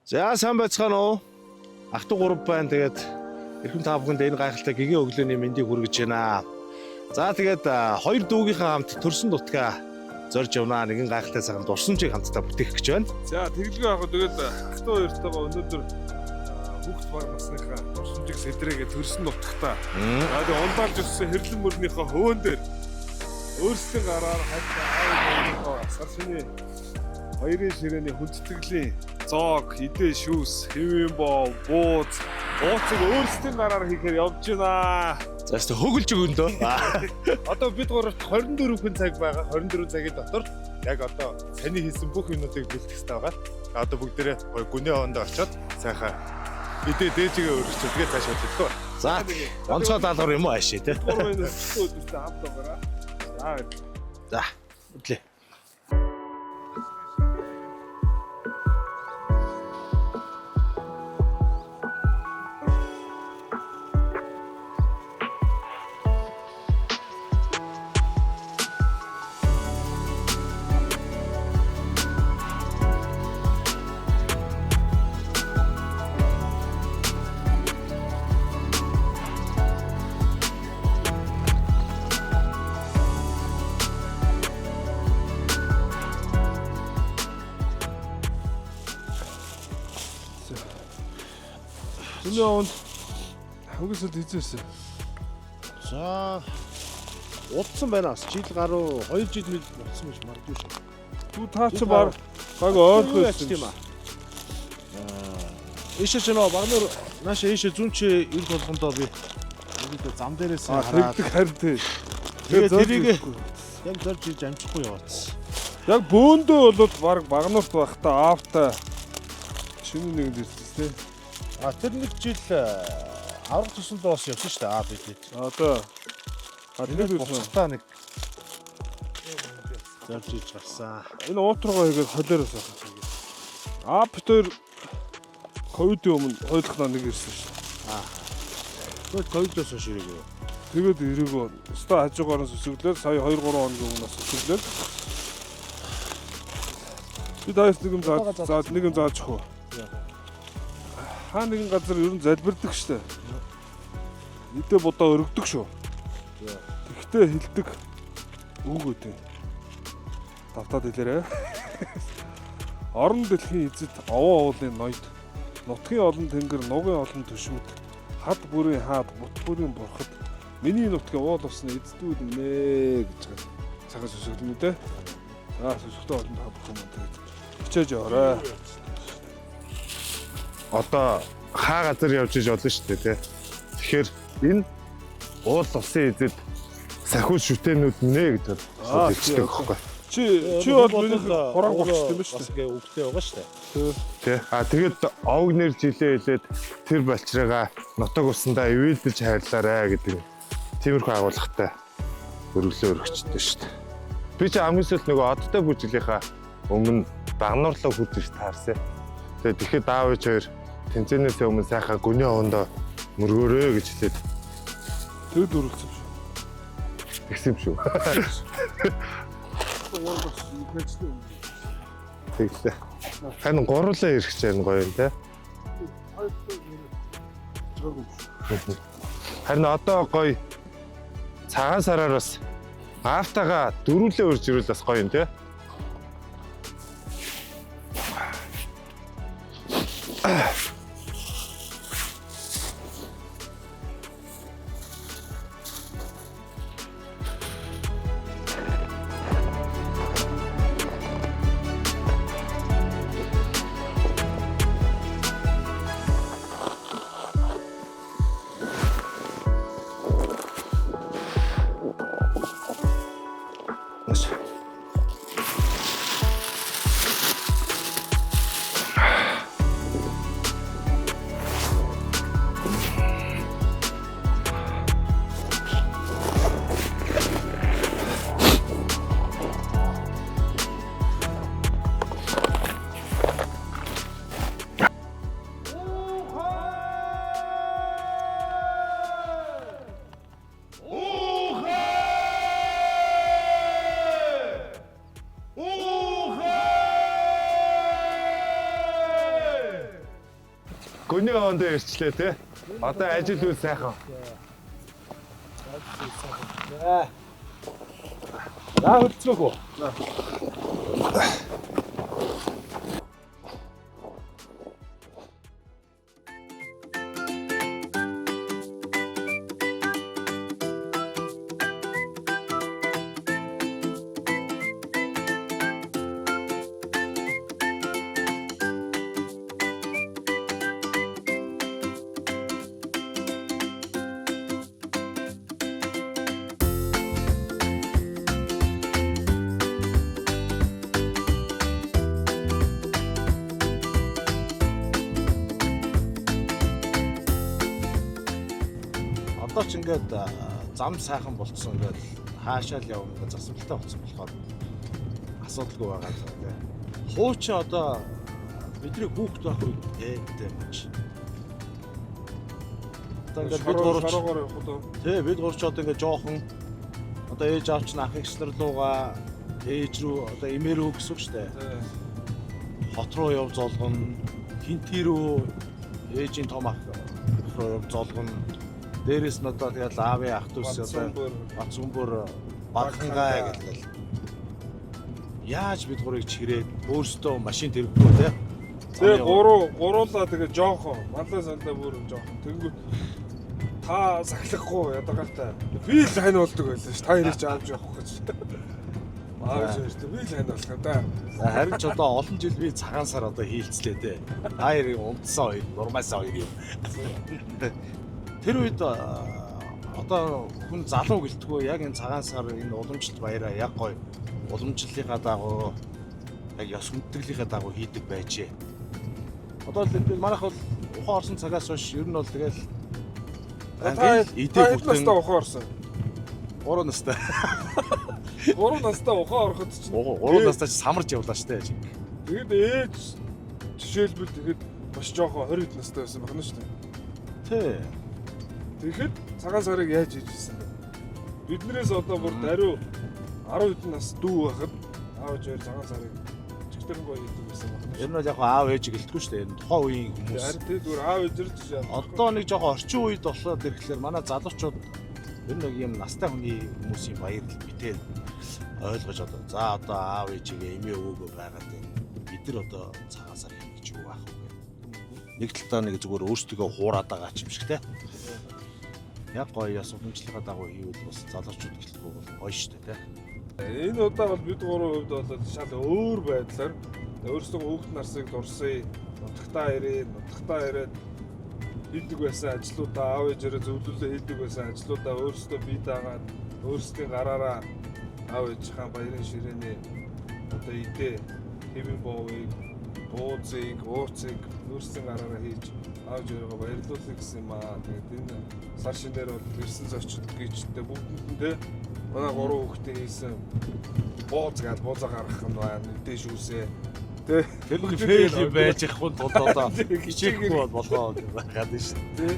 За сайн байцгаана уу? Ах トゥ 3 байна. Тэгээд эрхэм та бүхэнд энэ гайхалтай гэгэн өглөөний мэндийг хүргэж байна. За тэгээд хоёр дүүгийнхаа хамт төрсөн дутгаа зорж явнаа. Нэгэн гайхалтай цагаан дурсамжийг хамтдаа бүтээх гэж байна. За тэгэлгүй яг тэгээд ах トゥ хоёртойгоо өнөөдөр хүүхд баг насныхаа дурсамжийг сэдрээгээ төрсөн дутагтаа. За тэгээд ундаалж өссөн хэрлэн мөрнийхөө хөвөн дээр өөрсдийн гараар хайлтаа сар шөнийн хоёрын ширээний хүндэтгэлийн зоог, хідээ шүүс, хэвэн боо, бууз, ууцыг өөрсдийн гараар хийхээр явж байна. За өөртөө хөглж өгөн дөө. Одоо бид гуравт 24 хүн цаг байгаа. 24 цагийн дотор яг одоо саний хийсэн бүх юмнуудыг бэлтгэх хэрэгтэй байгаа. Одоо бүгдээрээ гүнээ хонд орчоод сайхан идэ дээжигээ өргөчөө тэгээ цаашаа төлөхөө. За онцгой даалгавар юм уу аашаа те. Гурван өдөртөө хамт байгаараа. За үдлээ. Өнөө онд хөнгөсөлд хийжсэн. За удсан байна бас. Жил гаруй 2 жил мэл болсон гэж мардгүй шүү. Түү таа чи баг ойрхон байсан юм аа. Ийшээ ч нөө багнуур нааша ийшээ зүнчээ ир болгондоо би өөрийгөө зам дээрээс хараад тэгдэг харин тий. тэгээд тэрийг яг зорж хийж амжихгүй яваадсан. Яг бөөндөө болоод баг багнуурт байхдаа аавтай шинэ нэгэн ирсэн тий. Тэр нэг жил аврах тусандаа бас явсан шүү дээ аа бидэд. Одоо тэр буцалтаа нэг зорж хийж гарсан. Энэ уутруугаа хийгээд холиороос авах. Аав битэр ковидын өмнө хойлохноо нэг ирсэн шүү. Тэгээд ковидоос хойш ирээгүй. Тэгээд ирээгүй. Өстой хажуугаар нь сүсэглээд сая 2 3 хоногийн өмнөөс сүсэглээд. Би дайс нэг юм зааж хөө. Хаа нэгэн газар ер нь залбирдаг штэ. Эдээ бодоо өргөдөг шүү. Тэгтээ хилдэг үгүй дээ. Давтаад хэлээрэ. Орон дэлхийн эзэд овоо уулын ноёд нутгийн олон тэнгэр нугын олон төшмөд хад бүрийн хаад бут бүрийн бурхад миний нутгийн уул усны эздүүд нэ гэж цагаан сүсгэлэн үү те. Сүсгтээ олон тавх юм тэгээд хичээж яваарай. Одоо хаа газар явж иж болно шүү дээ тий. Тэгэхээр энэ уул усын эзэд сахиу шүтэнүүд нэ гэж хэлдэг байхгүй. Чи бол миний хураг болчих юм шүү дээ. Гээ үгтэй байгаа шүү дээ. Тий. Тэгээд овг нэр жилээ хэлээд тэр балчраагаа нутаг усандаа ивэлдэж хайрлаарай гэдэг тиймэрхүү агуулгатай өргөлөө өргөчтэй шүү дээ. Би ч амгисэл нөгөө одтой бүжиглийнхаа өмнө багнуурлаа хурж иж таарсан. Тэгээд тэгэхэд аав ээж хоёр тэнцэнээс өмнө сайхан гүний хондоо мөргөөрэй гэж хэлээд тэр дөрөлцсөн шүү. Тэгсэн шүү. Тэглээ. Харин гурлаа ирэх гэж байна гоё юм те. Харин одоо гоё цагаан сараар бас аавтайгаа дөрүүлээ урьж ирвэл бас гоё юм те. гүний хондоо ирчлээ те. Одоо ажил үйл сайхан. За хөлцөөх үү. Одоо ч ингээд зам сайхан болцсон ингээд хаашаа л явна ингээд засвартай болсон болохоор асуудалгүй байгаа л тийм. Хуучин одоо бидний хүүхд байх үед ээдтэй мэж. Одоо ингээд бид гурвч тий бид гурвч одоо ингээд жоохон одоо ээж аавч нь ах эгчнэр лугаа ээж рүү одоо эмээ рүү гэсэн үг шүү дээ. Хот руу яв золгоно, хинтий рүү ээжийн том ах руу яв золгоно. Дээрээс нь одоо тэгэл аавын ах дүүс одоо бац өмбөр бархангаа гэлээ. Яаж бид гурыг чирээд өөрсдөө машин тэрггүй те. Тэгээ гуруулаа тэгээ жоохон манлаа сандаа бүр жоохон тэнгүү та сахилахгүй ядгаалтай. Би л хань болдог байлаа ш. Та ирэх ч аавж явах гэж. Аавж ирсэн би л хань болох юм да. Харин ч одоо олон жил би цагаан сар одоо хийлцлээ те. Та хоёрын унтсан хоёр, нурмайсан хоёр юм. Тэр үед одоо хүн залуу гэлтгөө яг энэ цагаан сар энэ уламжлалт баяраа яг гоё уламжлалынхаа дагуу яг ёс хүндэтгэлийнхаа дагуу хийдэг байжээ. Одоо л манайх бол ухаан орсон цагаас хойш ер нь бол тэгэл идэ бүтэн ухаан орсон. 3 настай. 3 настай ухаан ороход чинь 3 настай ч самарч явлаа штэ. Тэгэд ээж жишээлбэл тэгэд маш жоохон 20 хэд настай байсан байна шүү дээ. Тий. Тэгэхэд цагаан сарыг яаж хийж ирсэн бэ? Биднээс одоо бүр даруй 10 хэдэн нас дүү байхад аавч хоёр цагаан сарыг чигтэрнгөө хийдэг байсан байна. Энэ бол яг аав ээж гэлтгүй шүү дээ. Энэ тухайн үеийн хүмүүс. Харин тэр зүгээр аав ээж ирж Одоо нэг жоохон орчин үед болоод ирэхлээр манай залуучууд энэ нэг юм настай хүний хүмүүсийн баярлал битэй ойлгож одоо за одоо аав ээжигээ эмээ өвөөгөө байгаад бид нар одоо цагаан сар хийж юу аах вэ? Нэг талдаа нэг зүгээр өөрсдөө хуураад байгаа ч юм шиг те. Яг гоё яс уламжлалынхаа дагуу хийвэл бас залуучууд гэлтгүй бол гоё шүү дээ те. Энэ удаа бол бид гурван хувьд бол шал өөр байдлаар өөрсдөө хүүхд нарсыг дурсая, нутагтаа ирээд хийдэг байсан ажлуудаа аав ээжээрээ зөвлөлөө хийдэг байсан ажлуудаа өөрсдөө бие даагаад өөрсдийн гараараа аав ээжийнхаа баярын ширээний одоо идэ хэвэн боовыг, бууцыг, уурцыг өөрсдийн гараараа хийж аав ээжээрээ баярлуулах гэсэн юм аа. Тэгээд энэ сар шин дээр бол ирсэн зочид гिचтэй бүгдэнд нь те манай гурван хүүхдээ хийсэн бууз гал буузаа гаргах юм байна. Мэдээ шүүсээ. Тэ тэр нэг фейл байж их хүн тулд одоо хичээхгүй болоо байгаад нь шүү дээ.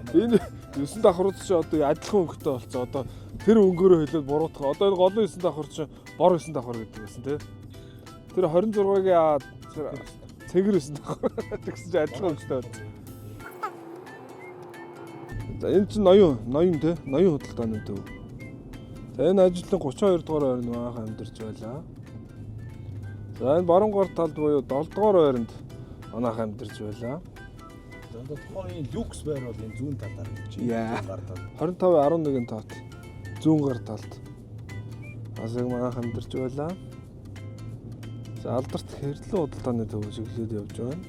Энэ 9 давхрууд чи одоо адилхан өнгөтэй болцсон. Одоо тэр өнгөөрөө хэлээд буруутах. Одоо энэ голын 9 давхар чи бор 9 давхар гэдэг байсан тий. Тэр 26-гийн цэнгэр 9 давхар гэсэн чи адилхан өнгөтэй болсон. За энэ чи ноён тий. Ноён худалдааны төв. За энэ ажилтны 32 дугаар ойрнд манайхан амьдарч байлаа. За энэ баруун гар талд буюу 7 дугаар ойрнд манайхан амьдарч байлаа. Одоо тухайн люкс байр бол энэ зүүн талаар гэж гар тал 25-11 тоот зүүн гар талд асыг манайхан амьдарч байлаа. За алдарт хэрлэн худалдааны төв чиглэлд явж байна.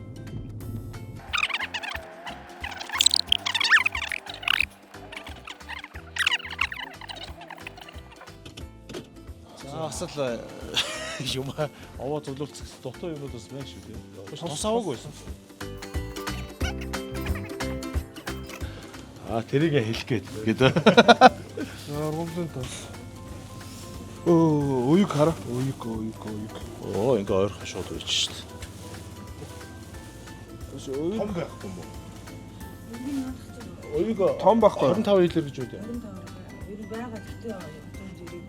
За бас л юм овоо зөвлөлцөх дутуу юмуд бас байна шүү дээ. Тус аваагүй байсан. тэрийг хэлэх гээд. Аргуулын тас. Уйг хара. Уйг. Оо ингээ ойрхон шууд үйч шүү дээ. Уйг Том байхгүй юм уу? Уйг том байхгүй. 25 хэлэр гэж үү. Ер байгаа гэхдээ том зэрэг.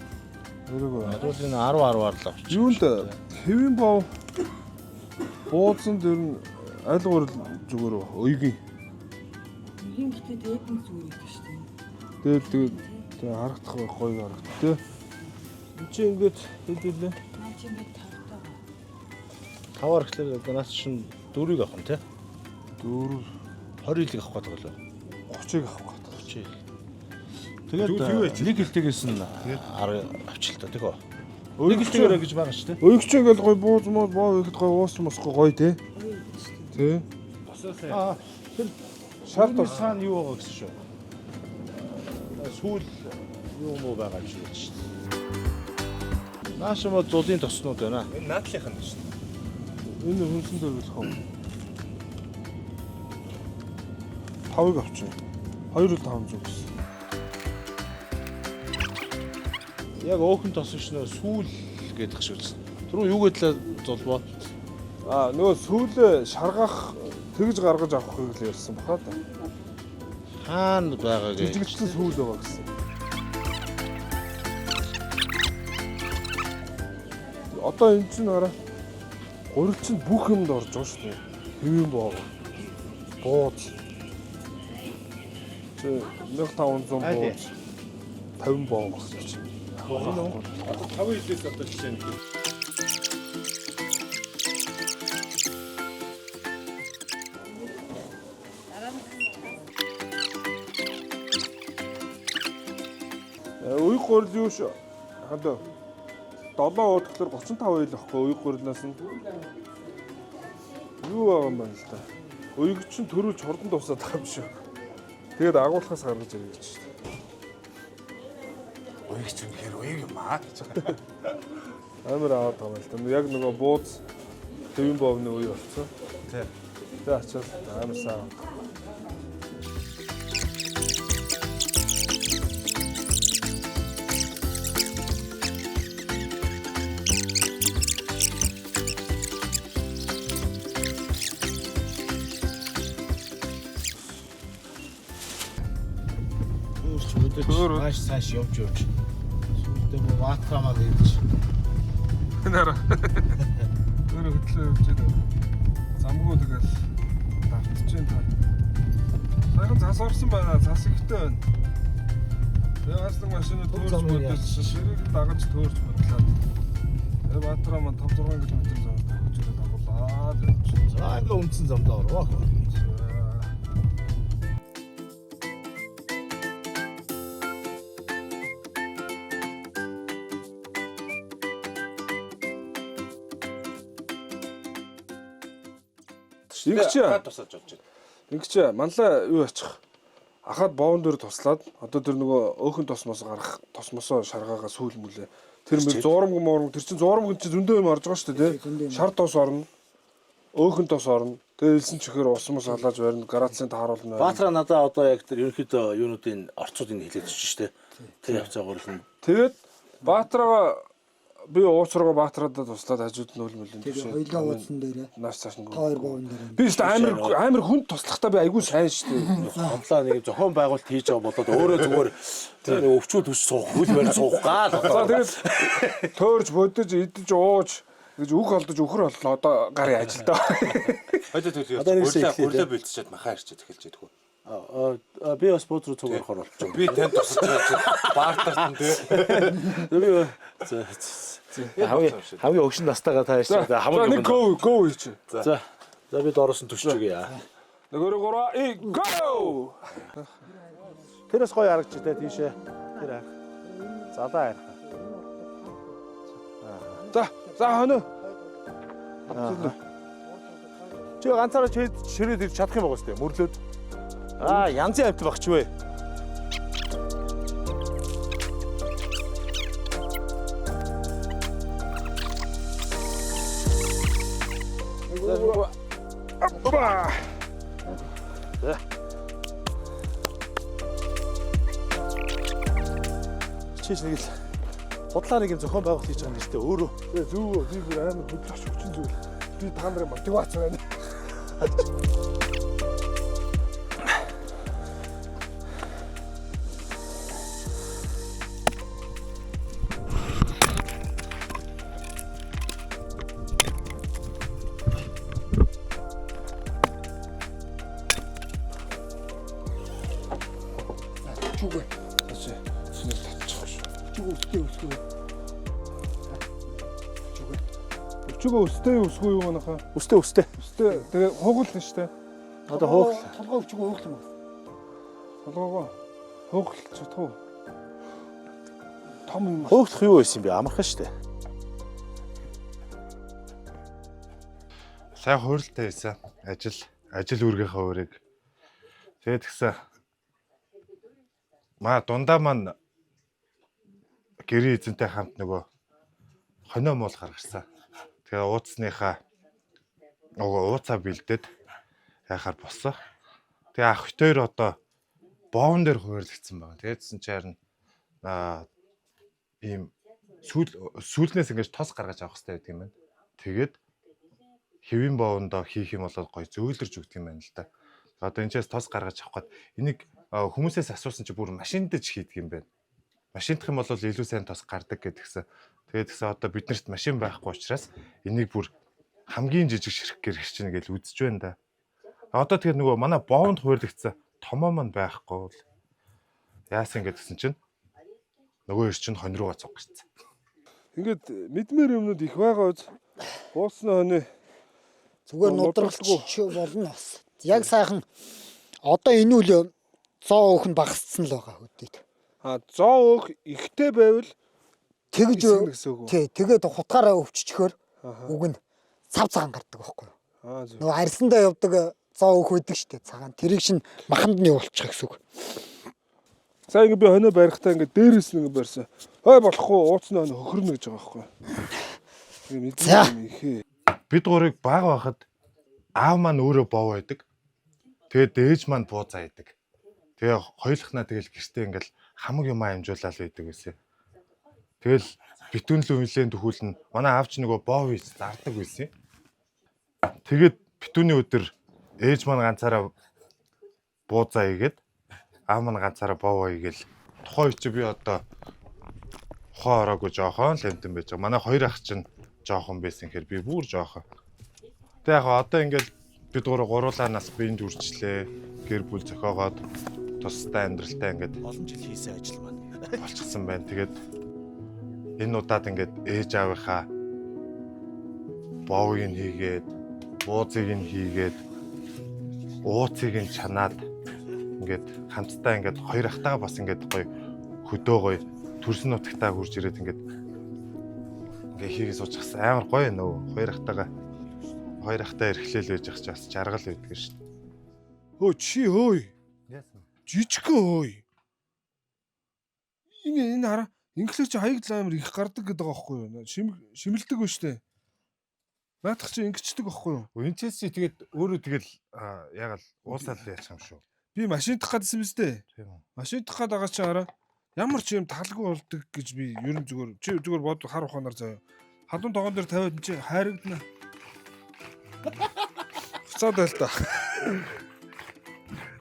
Өрөөгөө. Тэгвэл энэ 10-10-аар л авчих. Юунд хэвэн бов бууцсан дэр нь аль гурал зүгээр уйгийн. Ийм гэхдээ дээд нь зүгээр гэдэг шүү дээ. Тэгээд харагдах гоё харагдах тий. Энд чи ингээд хэлээ. Наа чи ингээд тавтаа. 5-аар гэхэлэр наас чинь 4-ийг авах нь тий. 4 20 хэлийг авах гэдэг болоо. 30-ыг авах гэдэг. 30 хэл. Тэгвэл юу Тэгээд яачих? нэг хэлтгээс нь 10 авчил та тэгөө. Нэг хэлтгээрээ гэж байгаа шүү дээ. Уйг чи ингээд гоё бууз боо ихэд гоё уус мосго гоё тий. Тий. Аа Шарт тэр бас цаана юу байгаа гэсэн шүү. Сүүл юу муу байгаа гэж байна шүү дээ. Нааш мо зулын тоснууд байна. Энэ наадлынх нь шүү дээ. энэ хүнсэн дээр болох юм. 5-ыг авчих. 2-500 гэсэн. Яг өөхөн тосч нөө сүүл гэдэг шиг үзсэн. Түрүү юу гэдлээ зулбоо. Нөгөө сүүлээ шаргах тэгж гаргаж авахыг л ярьсан баха та. Хаана байгаа гэж. Жижигдсэн сүүл байгаа гэсэн. Одоо энэ чинь хараа. Гурил чинь бүх юмд орж байгаа шүү дээ. Хэвэн боо. Бууз. 1500 бууз. 50 боо гэсэн чинь. 5 хэлээс одоо жишээ нь. Уйг гурил юу ш? Хадаа 7 уудаглаар 35 хэл ахгүй уйг гурилнаас нь. Юу байгаа юм байна л та. Уйг чинь төрүүлж хурдан дуусаад байгаа юм шүү. Тэгээд агуулхаас гаргаж ирэх гэж шүү. Уйг ч юм хэр уйг юм аа гэж байгаа. Амар аваад байгаа юм л та. Яг нөгөө бууз хэвэн боовны үе болцсон. Тий. Тэгээ ачаал амар сайн. Маш цааш явж. Тэгвэл ватрамаа гэж. Нара. Өөрөө хөтлөө явж байгаа. Замгүй тэгэл давтж байна та. Сайхан цас орсон байна. Цас ихтэй байна. Тэгээ хаслаг машинууд төөрж бодож ширийг дагаж төөрж бодлоо. Тэгээ Баатараа маань 5-6 км зовж хөжөөд дагуулаад явж. За ингээ үндсэн замдаа ороо. Тусаж болж байна. Ингэж манлаа юу ачих. Ахаад боон дээр туслаад одоо тэр нөгөө өөхөн тосмоос гарах тосмосоо шаргаагаа сүүл мүлээ. Тэр мөр зуурамг моорог тэр чин зуурамг чи зөндөө юм орж байгаа шүү дээ тий. Шар тос орно. Өөхөн тос орно. Тэгээ элсэн чихээр усмос халааж барина. Грацийн тааруулна. Баатара надаа одоо яг тэр ерөнхийдөө юунуудын орцуудыг хэлээд өгч штэ. Тэр явцаа гурлна. Тэгээд Баатараа би ууцрага Баатарадаа туслаад хажууд нь үлмэлэн Тэгээ хоёлаа уудсан дээрээ нааш цааш нь. хоёр боон дээр. Би ч амар хүнд туслахтаа би айгүй сайн шүү дээ. Хомлоо нэг зохион байгуулалт хийж байгаа болоод өөрөө зүгээр тэр өвчүүд төс суух, хөл барь суух гал. За тэгээд төөрж бодож идэж ууж гэж үг олдож өхөр боллоо одоо гарын ажилдаа. Хойдоо төлөв. Одоо нэг хэсэг Гурлаа бэлтчихэд махаа ирчээд эхэлж идэх үү. Би бас бууз руу цугаар орох болчих. Би танд тусаж баартарт нь тий. Хамгийн өгшин настайгаа тааш хамаг Нэг го хийч. За би доороос нь төшч өгье. Нөгөө 3 go. Тэрээс гоё харагч тэ тийшээ. Тэр харах. Залаа харах. За хоноо. Чи ганцаараа ширээд ирж чадах юм байгаа сте мөрлөөд. Янзын амт багч вэ? Апа. Чиш нэг л худлаа нэг юм зохион байгуулалт хийж байгаа юм шүү дээ. Өөрөө. Тэгээ зөв би бүр амар хөдлөгч хүчин зүйл. Би та нарын мотивац байна. Чүгэ. Ачаа. Чиний татчих шүү. Чүгэ өстэй. Чүгэ. Өчигөө өстэй өсгүй юу манайхаа? Өстэй. Өстэй. Тэгээ хуугална штэ. Одоо хуух. Толгой өчгөө ууглах юм. Толгоогоо хуугалж чадах уу? Том юм. Хууглах юу байсан бэ? Амархан шүү дээ. Сайн хууралтай байсан. Ажил үүргийнхаа өрөөг. Тэгээд гисэн дундаа маань гэрээ эзэнтэй хамт нөгөө хонио муул гаргасан. Тэгээ ууцсныхаа ууцаа бэлдээд яхаар босоо. Тэгээ ах хоёр одоо боовн дээр хуваарлагдсан байна. Тэгээдсэн чи харин ийм сүүлнээс ингэж тос гаргаж авах хэрэгтэй гэдэг юм байна. Тэгээд хэвийн боовндоо хийх юм бол гоё зөөлрж өгдөг юм байна л да. Одоо энэчээс тос гаргаж авах гээд энийг хүмүүсээс асуусан чи бүр машин дээр ч хийдэг юм байна. Машиндах юм бол илүү сайн тос гардаг гэдгсэн. Тэгээд гэсэн одоо биднэрт машин байхгүй учраас энийг бүр хамгийн жижиг ширхгээр хэрчнэ гэж үзэж байна да. Одоо тэгэхээр нөгөө манай боовнд хуваарлагдсан томоо маань байхгүй бол яасан гэдгсэн чинь нөгөө хэр чинь хонь руугаа цуг гарцсан. Ингээд мэдмээр юмнууд их байгаа үз. Уусны хонь Зүгээр нудралч болно бас. Яг сайхан одоо энэ үл 100 өөх нь багасцсан л байгаа хөдөөд. 100 өөх ихтэй байвал Тэгж гэсэн үг үү? тий тэгээд хутгаараа өвччихөөр үг нь цав цагаан гардаг байхгүй юу? Зөв. Нөгөө арьсандаа явдаг 100 өөх байдаг шүү дээ цагаан. Тэрийг шин маханд нь явуулчих гэсэн үг. За ингэ би хоноо барихтаа ингэ дээрээс нь ингэ барьсан. Хой болохгүй ууцны хоноо хөхөрнө гэж байгаа байхгүй. Тэгээ За. мэдээ ихээ. Бид гурыг баг байхад аав маань өөрөө бов байдаг. Тэгээд дээж маань бууцаа идэг. Тэгээ хоёулахнаа тэгэл гэртээ ингээл хамаг юм амжуулаад байдаг гэсэн. Тэгэл битүүн л үнлэн төхүүлнэ. Манай аав ч нөгөө бов хийж зардаг байсан. Тэгээд битүүний өдөр ээж маань ганцаараа бууцаа игээд аав маань ганцаараа бов игээл тухайн үчи би одоо ухаан ороогүй жоохон л амтан байж байгаа. Манай хоёр ах чинь жоохон байсан хэрэг би бүр жоохон. Тэг яг одоо ингээл бид гуруулаа нас биенд үрчлээ. Гэр бүл зохиогоод тустай амьдралтай ингээд Олон жил хийсэн ажил маань. болчихсон байна. Тэгээд энэ удаад ингээд ээж аавынхаа боовыг нь хийгээд, буузыг нь хийгээд, ууцыг нь чанаад ингээд хамтдаа ингээд хоёр ахтайгаа бас ингээд гоё хөдөө гоё төрсөн нутагтаа хурж ирээд ингээд хийгээ суучихсан амар гоё нөө хоёр ахтай эрхлээл байж ах чи бас жаргал байдаг шүү дээ. Хөө чи хөөе. Яасан? Жижигхэн хөөе. Энэ хараа. Инглиш чи хаягдл амар их гардаг гэдэг байгаа байхгүй юу? Шимэлдэг ба штэ. Наадах чи ингэчдэг байхгүй юу? Үнчээс чи тэгээд өөрөө тэгэл яг л уусаал яах юм шүү. Би машин тах гэдсэн биз дээ. Тийм үү. Машин тах гэдэг байгаа чи хараа. Ямар ч юм талгүй болдог гэж би ерөн зүгээр бод хар ухаанаар заяа. Халуун тогоон дээр тавиад чи хайрагдана. Хуцаад байл та.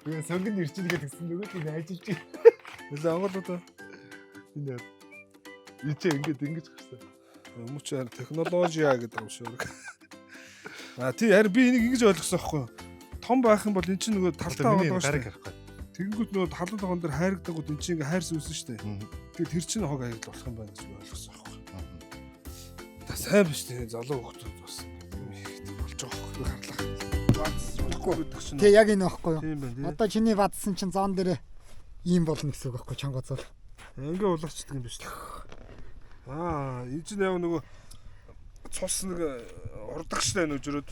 Би сонгонд ирчин гэдгсэн нөгөө тийм ажиллаж байна. Нэлээ онголоо. Энэ ичээ ингэж гарсан. Мөчээр технологиа гэдэг юм шүү. Тий харин би энийг ингэж ойлгосон байхгүй юу? Том байх юм бол эн чинь нөгөө талтаа байгаа шүү. гарахгүй. Тэгэнгүүт нөгөө халуун тогоон дээр хайрагдагууд эн чинь ингээ хайр сүүсэн шүү дээ. Тэгээд тэр чинь хог хаягдл болох юм байна гэж ойлгосон байхгүй юу? Та сайн биш тий залуу хүмүүс бас болж байгаа байхгүй харлах. Тэг яг энэ байхгүй юу? Тийм байна тий. Одоо чиний бадсан чинь зон дээр ийм болно гэсэн үг байхгүй чонгоцол. Ингээ улаачдаг юм биш үү? Энэ чинь яг нөгөө цус нэг урдаг штэ нөжрөөд.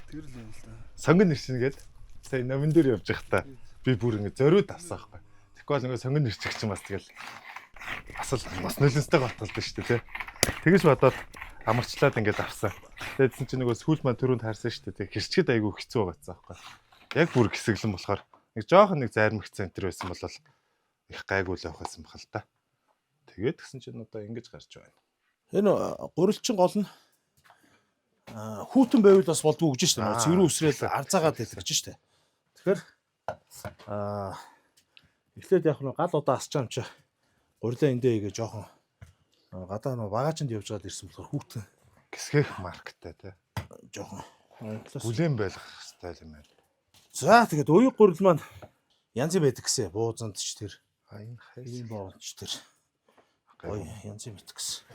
Тэр л юм л да. Сонгон ирчин гээд сая номон дээр явж байхдаа би бүр ингэ зориуд авсан байхгүй. Тэгэхгүй бол нөгөө сонгон ирчих чинь бас тэгэл бас нөлөөстэй батгалдаг шүү дээ тий. Тэгэж бодоод амарчлаад ингээд авсан. Тэгээдсэн чинь нөгөө сүүл маань төрөнд харсан шүү дээ. Хэрчгэд айгүй хэцүү байгаадсан байхгүй. Яг бүр гисэглэн болохоор нэг жоохон нэг зарим их центр байсан бол их гайгүй л явах байсан бахал та. Тэгээд гисэн чинь одоо ингэж гарч байна. Энэ гурилчин гол нь хүүтэн байвал бас болдгоо гэж штэ. Цэврүү үсрээл арзаагаад байдаг гэж штэ. Тэгэхээр эхлээд яг нь гал удаа асч юм чи гурилаа эндээ игээ жоохон гадаа нөө багажинд явж гад ирсэн болохоор хүүтэн Гисгэх марктай тий. жоохон Бүлээн байлгах стайл юм байна. за тэгээд уяг гурил маань янз байдаг гэсэн. Буузанд ч тэр Аян ийм хайс. боолч тэр Гоё. янз байдаг гэсэн.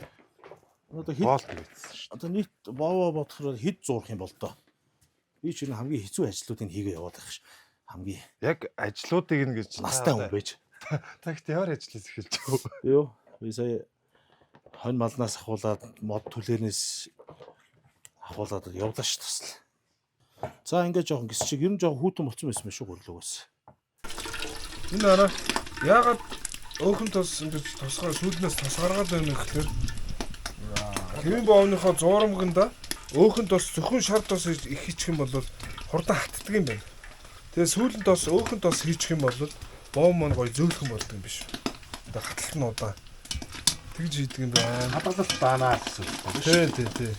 Одоо хэд Боолт гэсэн шүү. одоо нийт боовоо бодохоор хэд зурх юм бол доо. Би ч энэ хамгийн хэцүү ажлуудыг хийгээ яваад байх ш. Хамгийн Яг ажлуудыг ингэж настай хүн байж. Тагт ямар ажлаас эхэлж байгаа вэ? Юу? Би сая хонь малнаас ахуулаад мод түлээрнээс ахуулаад явлаа ш тусал. За ингээд жоохон гис чиг ер нь жоохон хүүтэн болцсон байсан байх шүү гурлуугаас. Энэ араа яагаад өөхөн тос ингэж тосгоо сүүлнээс тос гаргаад байна гэхээр хэвэн боовныхоо зуурамганда өөхөн тос зөвхөн шар тос их хийчих юм бол хурдан хатдаг юм байна. Тэгээ сүүлэн тос өөхөн тос хийчих юм бол боов маань гоё зөөлхөн болдог юм биш. Одоо хаталт нь удаа тэгж хийдэг юм байна. Хадгалалт даанаа гэсэн үг байна шүү. Тий.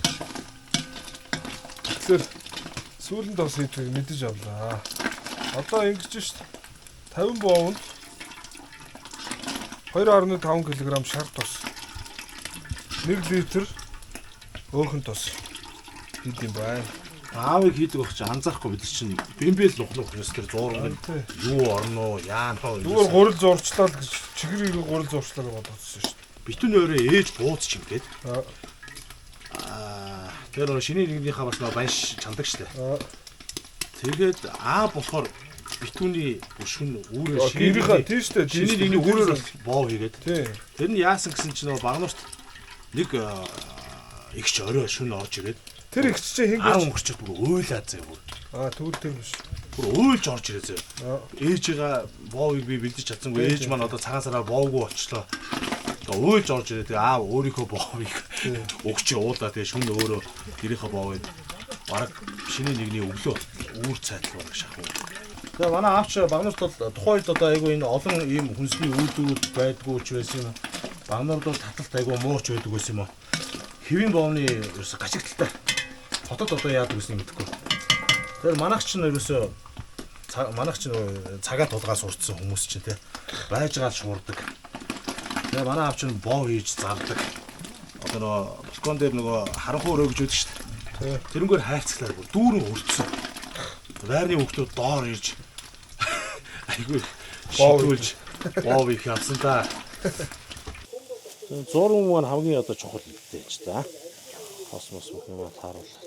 Тэгэхээр сүүлэн тос хийдгийг мэдэж авлаа. Одоо ингэж шít 50 боовнд 2.5 кг шар тос 1 литр өөхөн тос хийд юм байна. Аавыг хийдэг байх чинь анзаарахгүй бид чинь бэмбэл нухнах ёс тэр зуурган юу орно яана хоо. Зүгээр гурил зурчлаа л гэж чихрийг гурил зурчлаа гэж бодсон шүү дээ. Битүүний өрөө ээж бууз ч юм гээд. Аа. Тэр нөө шиний нэгнийхээ бас нөө банш чандаг штэ. Аа. Тэгээд болохоор битүүний бүшгэн үүрээ гэрийнхаа тийш дээ. шиний нэгний үүрээр бас боо хийгээд. Тий. Тэр нь яасан гэсэн чинь нөө багнуурт нэг ихч орой шүн орж ирээд Тэр их чинь 10 хин өнгөрчөд бүр уйлаа зэ бүр. түүл тэр биш. Бүр уйлж орж ирээ зэ. Аа. Ээжигээ боовыг би бэлдэж чадсангүй. Ээж маань одоо цагаан сараар боовгүй болчлоо. Тэгээ уйлж орж ирээ. Тэгээ аав өөрийнхөө боовыг өгч уулаа. Тэгээ шүн өөрөө гэрийнхээ боовыг бараг шиний нэгний өглөө үүр цайтлуу шахав. Тэгээ манай аавч багнуурт бол тухайн үед одоо айгүй энэ олон ийм хүнсний үүдүүд байдгүй ч байсан юм. Багнуурт бол таталт айгүй мууч байдаг байсан юм аа. Хэвийн боовны ерөөсө гачигталтай. Хотод одоо яадаг гэсэн юм мэдэхгүй. Тэгэхээр манайх ч нэрөөсөө манайх ч цагаан тулгаас урдсан хүмүүс чинь те байж гал шуурдаг. Тэгээ манай аав чинь боов хийж зардаг. Одоо нөгөө балкон дээр нөгөө харанхуй өрөө гэж үүдэж штт. Тэрнгээр хайрцаглаад бүр дүүрэн өрцсөн. Вайрны хөвгтүүд доор ирж айгүй шивүүлж боов их авсан та. Зурм маань хамгийн одоо чухал гэж та. Космос бүх юм тааруулаад.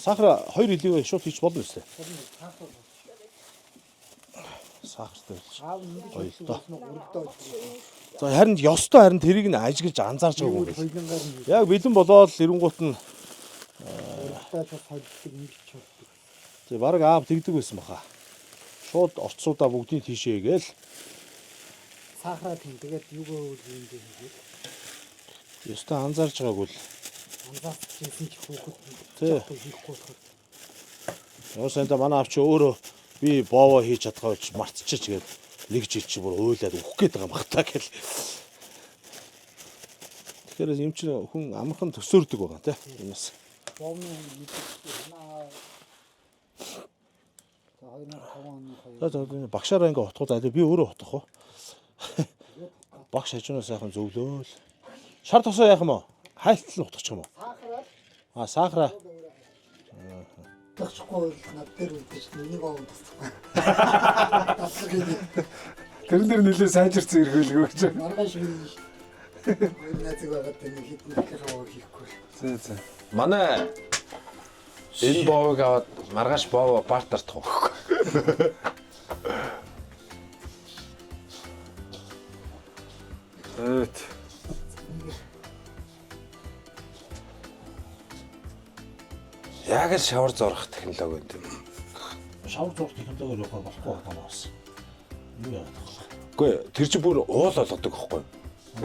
Сахар 2 хэлээ шууд хийж болно үстэй. Сахартай болж. Хоёлоо. За харин ёстой харин тэрийг нь ажиглаж анзаарч байгаагүй юм байна. Яг бэлэн болоод эренгуут нь тэг баг аав тэгдэг байсан баха. Шууд орцуудаа бүгдийг тийшээ гээл. Сахараа тийм тэгээд юугаа үйл юм бэ гэдэг. Ёстой анзаарч байгаагүй л. Анзаарчихсан ч хүүхэд Тий. хийхгүй болохоор. Яасан та манай авч өөрөө би боовоо хийж чадгаа гэж мартчихэж гээд нэг жил чи бүр уйлаад өөх гээд байгаа юм бахтаа гэл. Тэгэхээр юм чи хүн амархан төсөөрдөг байгаа тий. Юмс. Боомны мэдээ За багшаараа ингээ утгууд аа би өөрөө утгах уу? Багш хажуунаас сайхан зөвлөөл. Шар тосоо яах юм уу? Хайлтал утгачих юм уу? сахараа Сахара. тасахгүй над дээр үлдэж нэг овон тасахгүй. Тэрэн дээр нэлээ сайжирсан ирхэлгүй гэж. Маргааш биш. Энэ назиг байгаад нэг хитэн ихраа хийхгүй. За. Манай энэ боовыг аваад маргааш боов бартартах уу? Эт. Яг л шавар зорох технологи юм. Шавар зурх технологиор явах болохгүй байна бас. Юу яах вэ? Үгүй тэр чинь бүр уул болгодог байхгүй.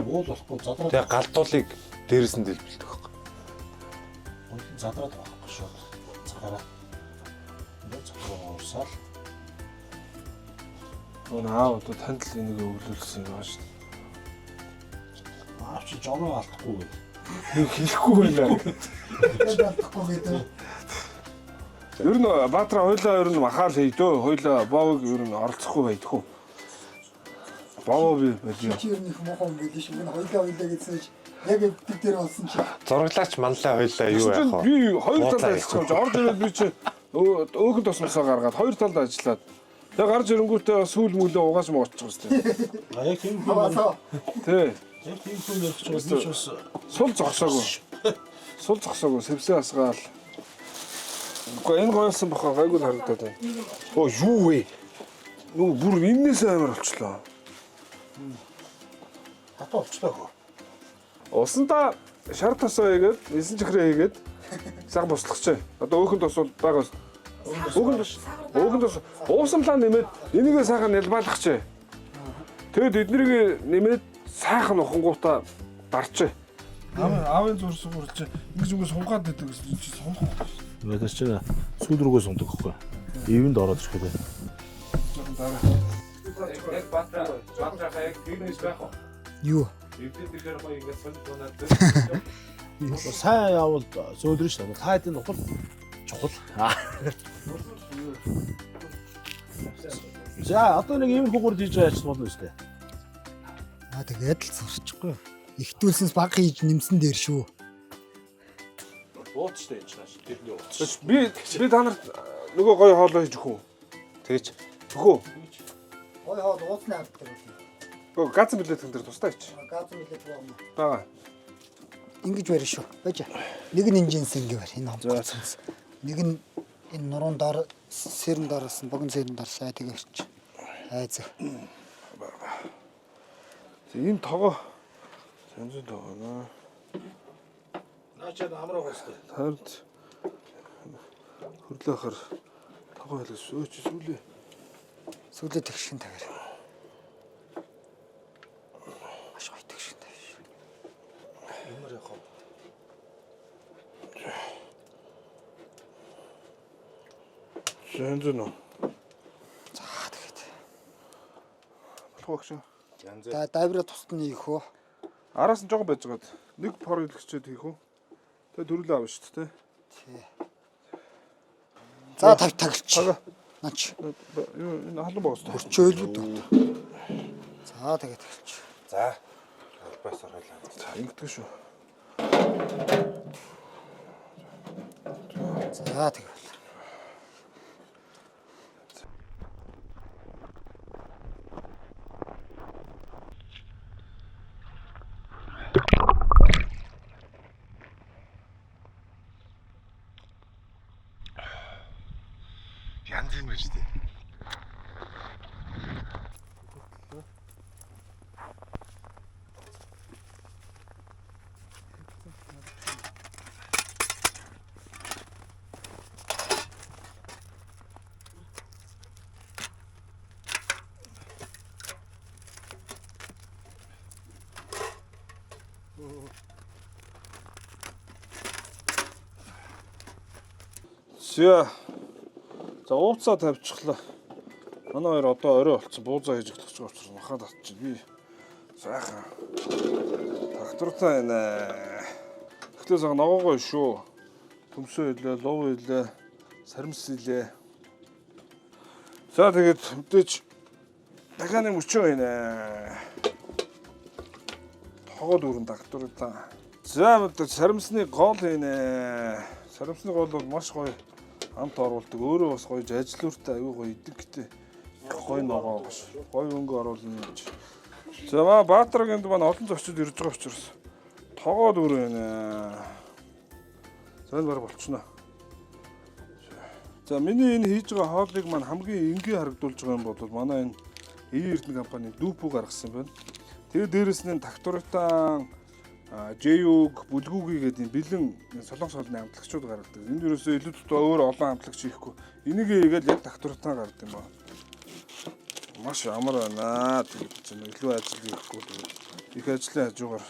Уул болохгүй задраад. Тэгээ галдуулыг дээрээс нь дэлбэлдэг байхгүй. Задраад байхгүй шүү. Цагаараа. Ингээд цагаараа уурсаал. Наа одоо танд л энийг өвлүүлсэн юм аа шүү. чи жоноо алдахгүй вэ? Нэг хэлэхгүй байлаа. Алдахгүй гэдэг. Ер нь Баатар хойлоо ер нь махаал хийдөө. Хойлоо боовыг ер нь оролцохгүй байдгүй. Боов би бодё. Чи ер нь их мохоо юм биш үү? Хойлоо гэсэн чи яг бид дээр болсон чи. Зураглаач манлаа хойлоо юу яах вэ? Би хоёр талд ажиллаж байгаа. Орж ирээд би чи өөхөн тосмосоо гаргаад хоёр талд ажиллаад. Тэгээ гарч ирэнгүүтээ сүүл мүлээ угааж муучих хэвчээ. А яг тийм хүн Аваасаа. Тий. яг тийм хүн ярьж байгаа би ч бас Сул зогсоогүй. Сул зогсоогүй. Сэвсээ асгаал. Гэхдээ энэ гоёлсон бохоо гайгүй харагдаад байна. Оо юу вэ? Нүг бүр энээс амар болчлоо. хатаа болчлоо хөө. Усандаа шар тосоо хийгээд 9 чихрээ хийгээд цаг буслахчээ. Одоо өөхөн тос бол байгаас. Өөхөн тос уусамлаа нэмээд энийгээ сайхан нялбаалгачээ. Тэгэд эднийг нэмээд сайхан ухангуудаа дарчээ. Аавын зур суурч ингэж үгүй сунгаад байдаг гэсэн чи сунах. Ингээд чинь сүүл рүүгээ сундаг хөхгүй. Ивэнд ороод ирэхгүй. Жохон дараа. Яг батраа яг бизнес байх уу? Юу? Эвдэлээр гоё ингэж сонирхолтой. Сайн явал зөөлрөн шүү дээ. Та хэдийн нухал чухал. За одоо нэг ийм хүүгээр хийж байгаа ач болно үстэй. Тэгээд л сурчихгүй. Ихтүүлсэнс баг хийж нэмсэн дээр шүү. Ууцтай юм чааш. Тэрний ууц. Би та нарт нөгөө гоё хоолоо хийж өгөх үү? Тэгэж Өгөө. Гой хоол ууцны авдаг. Гөө газар билет тэн дээр тустай чи. Газ мэлээд байгаа юм. Бага. Ингэж барь шүү. Байж. Нэг нь инженс ингэ барь. Энэ хомцсон. Нэг нь энэ нуруунд дор сэрэн дороос богн сэрэн дор сай тэгэрч. Айз. Энэ того санжид байгаа. Наачаад амраа гоостой. Тард хөрлөөхөр того хэлээс сөөч сүлээ. Сүлээ тэгшин тавир. Маш гоё тэгшин тавир. Ямар яах вэ? Санжид нөө. За тэгээд. Болохгүй шүү. Дайвра тусдны их үү? Араас нь жоохон байж байгаад нэг пор илгэчээд хийх үү? Тэгээ дөрүлээ авна шүү дээ. Тий. За тагч. Нач. Юу энэ халуун боос. Хөрчөөлүүд. За тэгээд тагч. за албаас оруулаа. За ингэдэг шүү. За тэгээд. Янз юм шүү дээ. За. За ууцаа тавьчихлаа. Манай хоёр одоо орой болцсон буузаа хийж өглөх гэж учраас махаад атчих. Би сайхан трактортай байна. Гэхдээ цаг ногоогоо шүү. Төмсөө хэлээ, лов хэлээ, саримс хэлээ. За тэгээд мэдээж дахианы мөчөө байна. Тогоо дүүрэн трактортай. За мэдээж саримсны гол байна. Саримсны гол бол маш гоё амт оруулдаг. Өөрөө бас гоё ажлууртай аюу гоё идэг гэдэг. Гоё ногоо биш. Гоё өнгө оруулна гэж. За маа Баатаргинд маань олон зочид ирж байгаа учраас тогоо дүүр байна. За энэ баг болчихно. За миний энэ хийж байгаа хоолыг маань хамгийн энгийн харагдуулж байгаа юм бол манай энэ Эрдэнэ компани дүүпүү гаргасан байна. Тэгээ дээрэс нь трактортаа J-үг, бүлгүүгий гэдэг бэлэн солонгос хоолны амтлагчуд гаргадаг. Энд юусоо илүү тутаа өөр олон амтлагч хийхгүй. Энийг хийгээд яг трактортаа гардаг юм байна. Маш амар байна. Тэгээд чинь илүү ажил хийхгүй. Их ажлын хажуугаар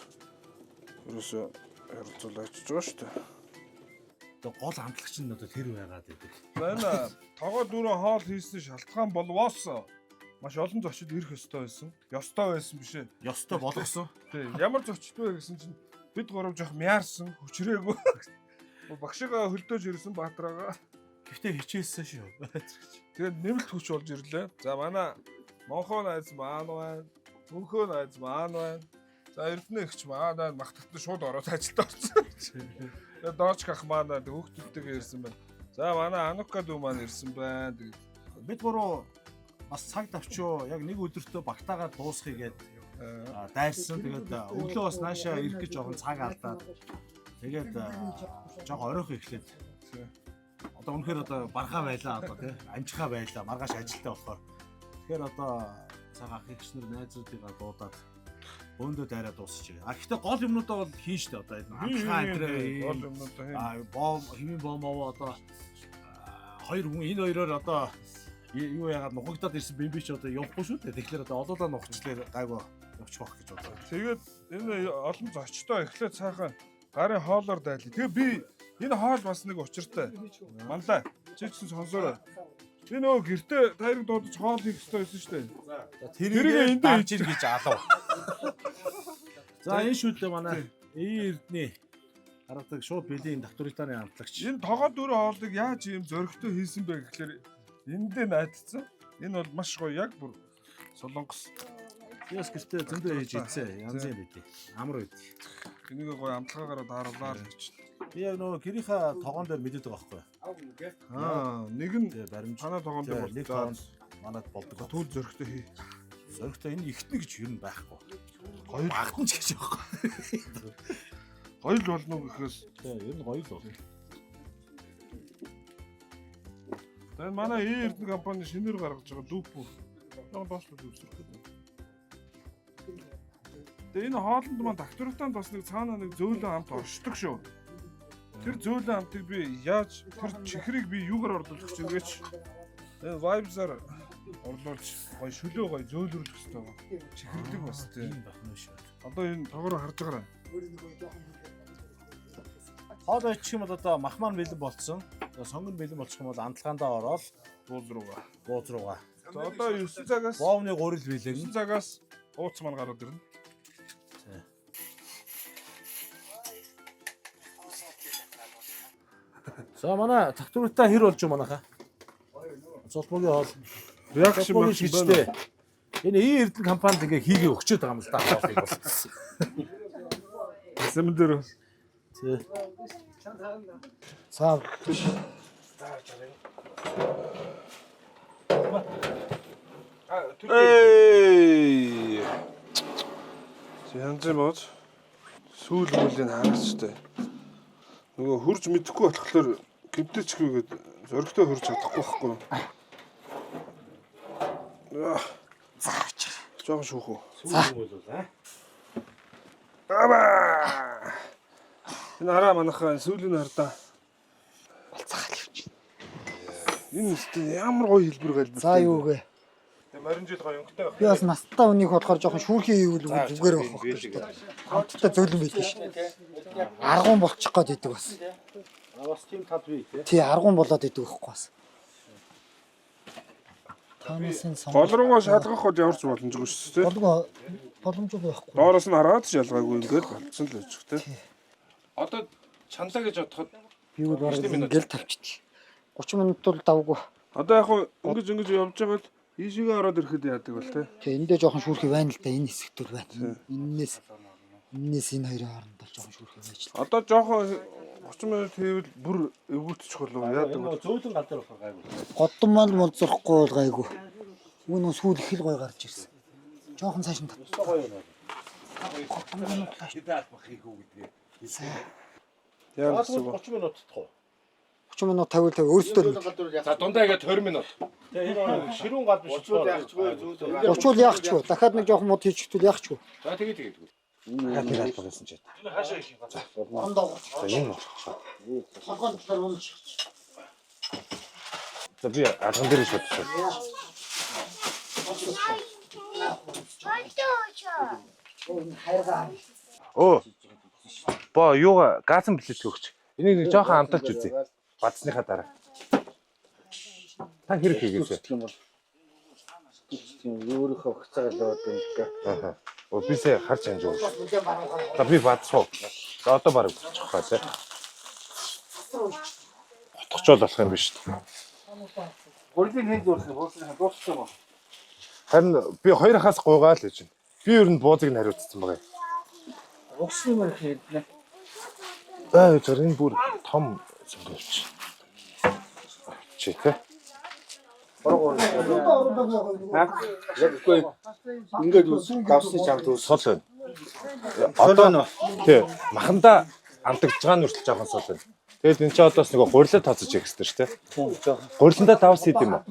юусоо харилцуулж очиж байгаа шүү дээ. Одоо гол амтлагч нь одоо тэр байгаад байдаг. За энэ тогоо дөрөв хоол хийсний шалтгаан болвоос маш олон зочид ирэх ёстой байсан. Ёстой байсан биш ээ. Ёстой болгосон. Тий. Ямар зочид вэ гэсэн чинь бид гурав жоох мяарсан, хүчрээгүй. Багшигаа хөлдөөж ирсэн Баатараа. Гэхдээ хичээсэн шүү. Тэгээд нэмэлт хүч болж ирлээ. За манай Монхоо найз маань байна. Мөнхөө найз маань байна. За Эрдэнэ ихч маань байна. Махтагт шууд ороод ажилд орсон. Тэгээд дооч гах маань хүүхдүүдтэйгээ ирсэн байна. За манай Анука дүү маань ирсэн байна. Тэгээд Бид гурав бас цаг давчуу яг нэг өдөртөө багтаагаа дуусхийг гээд дайрсан. Тэгээд өглөө бас наашаа ирэх гэж жоохон цаг алдаад тэгээд жоохон оройхон эхлээд одоо үнэхээр одоо бархаа байлаа одоо тий амжихаа байлаа маргааш ажилтаа болохоор тэгэхээр одоо цаг ах ихснэр найзуудыгаа дуудаад бөөндөө дайраа дуусчих. Гэхдээ гол юмнуудаа бол хийн штэ одоо энэ амжихаа энэ гол юмнуудаа хийн. бом химийн бомоо одоо хоёр хүн энэ хоёроор одоо юу яагаад нухагдаад ирсэн бимби ч одоо явахгүй шүү дээ. Тэгэхээр одоо олоолаа нухчлаа гайгүй явчих واخ гэж бодлоо. Тэгээд энэ олон зочтой эхлээд цаахан гарын хоолоор дайлаа. Тэгээ би энэ хоол бас нэг учиртай. Манлаа. Чи ч сонсоорой. Би нөгөө гэртээ тайраг дуудаж хоол хийх хэрэгтэй байсан шүү дээ. Тэрийг эндээ хийж ир гэж алав. За энэ шүлдэ манай Эрдэнэ гаргадаг шууд бэлгийн доктоританы хамтлагч. Энэ тогоо дөрөв хоолыг яаж ийм зөрөгтэй хийсэн бэ гэхлээр эндээ найдсан. Энэ бол маш гоё яг бүр солонгос. Яс гэртээ зөндөө хийж идсэн. Янз юм байдیں۔ Амар байд. Энийг гоё амтлагаараа дааруулаад гэж. Би яг нөгөө гэрийнхаа тогоон дээр мэдээд байгаа байхгүй. Нэг нь баримж танаа тогоон дээр нэг бол манад болдог. түүл зөрөгтэй хий. Зөрөгтэй энэ ихтнэ гэж юу байхгүй. Гоё багтан ч гэж байхгүй. Гоё л болно гэхээс Тэгээ ер нь гоё л бол. Тэгээд манай Эрдэнэ компани шинээр гаргаж байгаа дүүпүү. Яг доошлол үүсгэх гэдэг. Тэгээд энэ хоолнд маань доктоританд бас нэг цаана нэг зөөлөн амт оршдог шүү. Тэр зөөлөн амтыг би яаж тэр чихрийг би юугаар орлуулах гэж ингэж энэ vibes-аар орлуулж гоё шөлөө гоё зөөлрүүлэх хэрэгтэй байгаа. Чихрдэг бас тийм байна шүү. Одоо энэ тоогоор харж байгаарай. Хоол очих юм бол одоо махмаар бэлэн болцсон. Сонгон бэлэн болчих юм бол амтлагаандаа ороод Бууз руугаа. бууз руугаа. За одоо 9 цагаас Боовны гурил бэлэн. 9 цагаас ууц маань гараад ирнэ. За манай докторитаа хэр болж юм манайхаа? Цолмогийн хоол. Реакшн Цолмогийн шижтэй. Энэ Эрдэнэ компанид ингээ хийгээ өгчөөд байгаа юм л да хоолыг бол. Сэм дээр. Тий. За Эй. Янз бод. Сүүл мүлийн харагчтай. Нөгөө хурж мэдэхгүй болохоор гимтэч хийгээд зөрөгтэй хурж чадахгүй байхгүй. заач. Жохон шүүхүү. Сүүл бол аа. Ава. Энэ хараа манайхаа сүүлийн хардаа. Болцгаал явчих. Энэ өстэй ямар гоё хэлбэр гэлбэр. За юугээ. Тэгээ морин жил гоё өнгөтэй байх. Би бас настаа үнийг бодохоор жоохон шүүрхий хийвэл зүгээр байх байх гэж байна. Хамтдаа зөөлөн байлээ шүү. Аргуун болчих гээд идэг бас. Бас тийм тал бий тий. Тий аргуун болоод идэг байхгүй бас. Танасын сон. Гол руугаа шалгах бол яварч боломжгүй шүү дээ. Боломжгүй байхгүй. Доороос нь хараад ч ялгаагүй ингээд болцсон л байж хэ. Одоо чанлаа гэж бодоход Би бол бараг ингээл тавьчих. 30 минут бол давгүй. одоо яг ингэж явж байгаа л ийшээгээ ороод ирэхэд яадаг бол те. Тэгээ эндээ жоохон шүүрхий байна л да энэ хэсэгт бол байна. Иннээс энэ хоёрын хооронд бол жоохон шүүрхий байж л. Одоо жоохон 30 минут хийвэл бүр эвгүүтчих болов яадаг бол. Зөөлөн газар болох гайгүй. Годдон мал мулзрахгүй бол гайгүй. Үүн сүүл их л гой гарч ирсэн. Жоохон цааш нь тав. Гоё юм. Хидаад бах хийхүү гэдгээ. Яа Бас 30 минут тох. 30 минут тавиул өөрсдөө. За дундаа ингээд 20 минут. Тэгээ энэ ширүүн гал биш. Уучвал яахчгүй зөөлөө. Очвол яахчгүй. Дахиад нэг жоохон мод хийчихвэл яахчгүй. За тэгээ. Дахиад нэг албаг гэсэн ч. Энэ хаашаа их юм. Ондоо. За юм болох. Толгойн талаар унж. За би алган дээр шүтчихв. Хайргаа. Оо. Боо юугаа газан билет өгч. Энийг нэг жоохон амталж үзье. Бадсныхаа дараа. Та хэрэг хийгээсэ. тийм өөрийнхөө хугацаагаар л одоо ингээ. Аа. Бисээ харж ханж уу. За би бадсуу. За одоо баг болчих баа тий. Утгачвал болох юм биш үү? Гурилын хэд дуусах вэ? Дууссан юм уу? Харин би хоёр хаас гуйгаал гэж байна. Би ер нь буудыг нь хариуцсан байгаа юм. Угсан юм хэлнэ. Аа энэ бүр том зөнгөвч. Чи тий. Яггүй ингээд гавсны чамд Сол байна. Одоо тий маханда амтагж байгаа нь үртэл жоохон сол байна. Тэгээд энэ чи одоос нөгөө гурилаа тооцож яах хэрэгтэй шүү дээ. Гуриландаа давс хийд юм уу?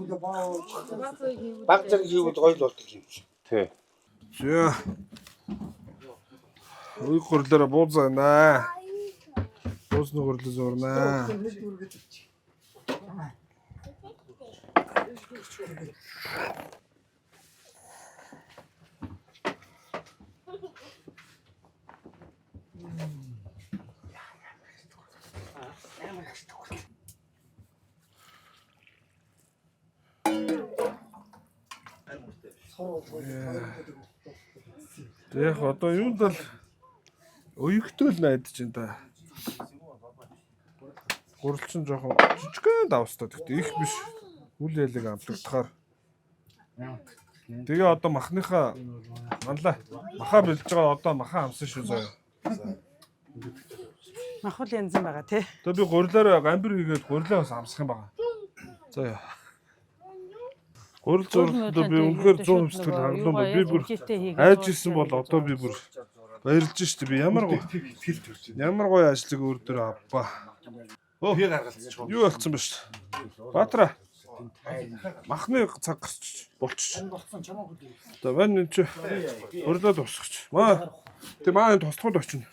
баг зэрэг хийвэл гоё л болдог юм чи. Тий. За. Үй гурлаараа буузаана. Буузны гурлаа зурнаа. Яг одоо юунд л өйгтөл найдаж байна да. Гуралчин жоохон жижигхэн давстай. Гэхдээ их биш. Үл ялэг амтагдахаар. Тэгээ одоо махныхаа манлаа. Махаа бэлж байгаа одоо махаа амсан шүү заяа. Махул янз байгаа тий. Одоо би гурилаараа гамбир хийгээд гурилаа бас амсах юм байгаа. Заяа. Гурил зурлаа би үнэхээр 100% сэтгэл хангалуун ба би бүр айж исэн бол одоо би бүр баярлж штэ би ямар гоё ажлыг өөр дөр авбаа. Оо би гаргалцчих. Юу болцсон бэ штэ. Баатара. Махны цаг гарч болчих. Одоо вань энэ чи гурилаа тусахч. Маа. Тэг маа энэ тусахд очино.